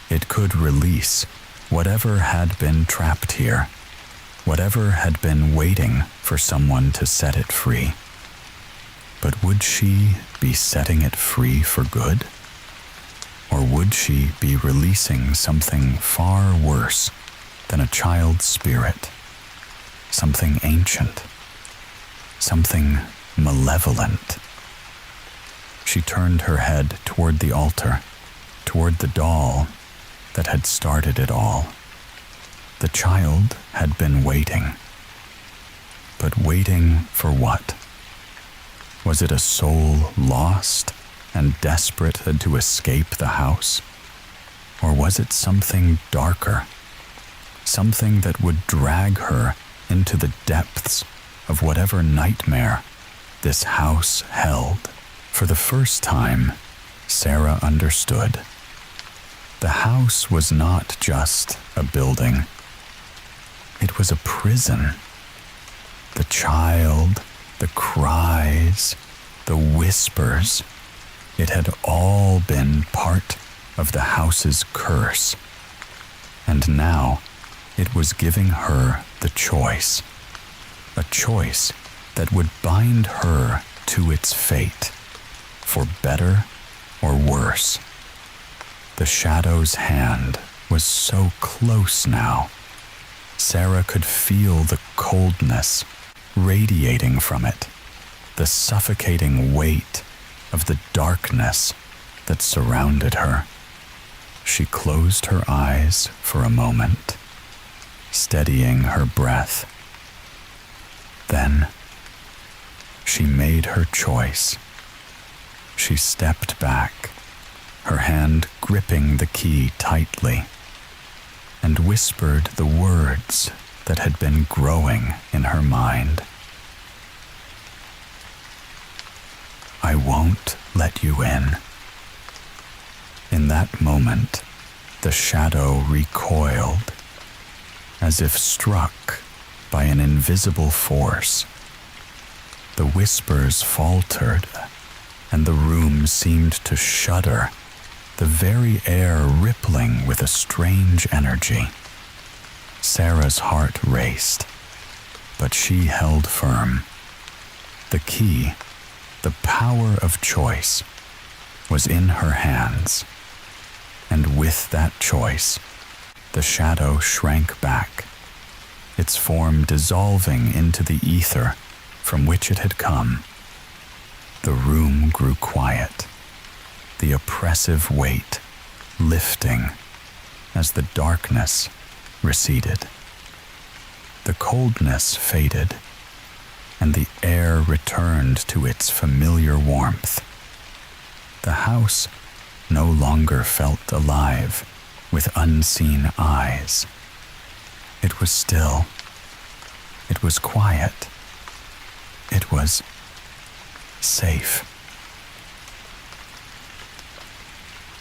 It could release whatever had been trapped here, whatever had been waiting for someone to set it free. But would she be setting it free for good? Or would she be releasing something far worse than a child's spirit? Something ancient, something malevolent. She turned her head toward the altar, toward the doll that had started it all. The child had been waiting. But waiting for what? Was it a soul lost and desperate to escape the house? Or was it something darker? Something that would drag her into the depths of whatever nightmare this house held. For the first time, Sarah understood. The house was not just a building. It was a prison. The child, the cries, the whispers, it had all been part of the house's curse. And now it was giving her the choice, a choice that would bind her to its fate, for better or worse. The shadow's hand was so close now. Sarah could feel the coldness radiating from it, the suffocating weight of the darkness that surrounded her. She closed her eyes for a moment, steadying her breath. Then she made her choice. She stepped back, her hand gripping the key tightly, and whispered the words that had been growing in her mind. I won't let you in. In that moment, the shadow recoiled, as if struck by an invisible force. The whispers faltered, and the room seemed to shudder, the very air rippling with a strange energy. Sarah's heart raced, but she held firm. The key, the power of choice, was in her hands, and with that choice, the shadow shrank back, its form dissolving into the ether from which it had come. The room grew quiet, the oppressive weight lifting as the darkness receded. The coldness faded, and the air returned to its familiar warmth. The house no longer felt alive with unseen eyes. It was still. It was quiet. It was safe.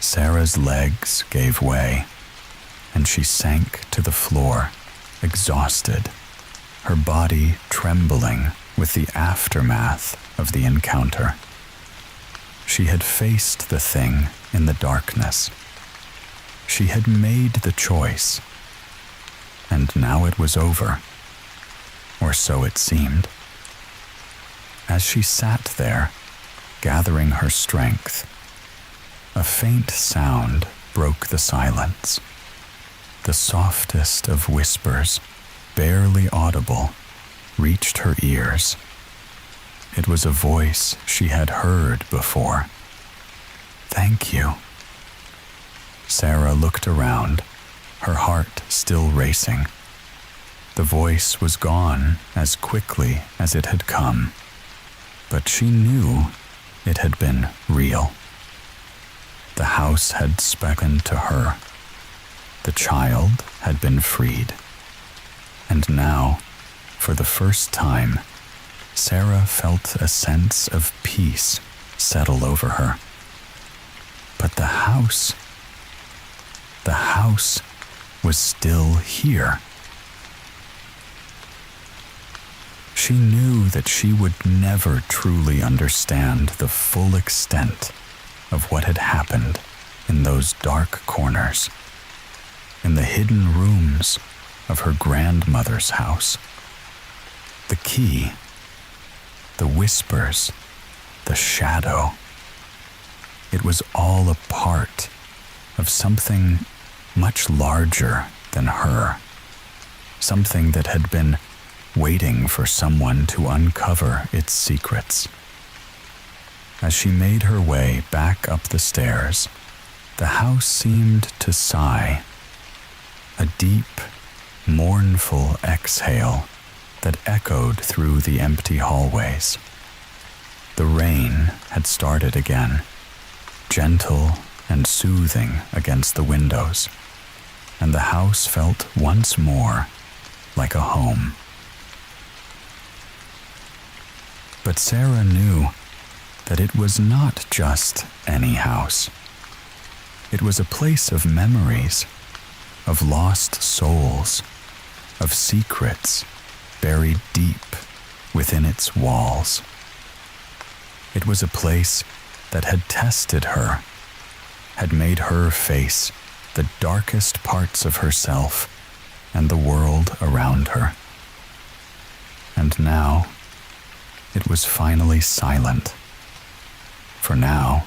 Sarah's legs gave way, and she sank to the floor, exhausted, her body trembling with the aftermath of the encounter. She had faced the thing in the darkness. She had made the choice, and now it was over, or so it seemed. As she sat there, gathering her strength, a faint sound broke the silence. The softest of whispers, barely audible, reached her ears. It was a voice she had heard before. Thank you. Sarah looked around, her heart still racing. The voice was gone as quickly as it had come, but she knew it had been real. The house had spoken to her. The child had been freed. And now, for the first time, Sarah felt a sense of peace settle over her. But the house was still here. She knew that she would never truly understand the full extent of what had happened in those dark corners, in the hidden rooms of her grandmother's house. The key, the whispers, the shadow. It was all a part of something much larger than her, something that had been waiting for someone to uncover its secrets. As she made her way back up the stairs, the house seemed to sigh, a deep, mournful exhale that echoed through the empty hallways. The rain had started again, gentle and soothing against the windows, and the house felt once more like a home. But Sarah knew that it was not just any house. It was a place of memories, of lost souls, of secrets buried deep within its walls. It was a place that had tested her, had made her face the darkest parts of herself and the world around her. And now, it was finally silent. For now,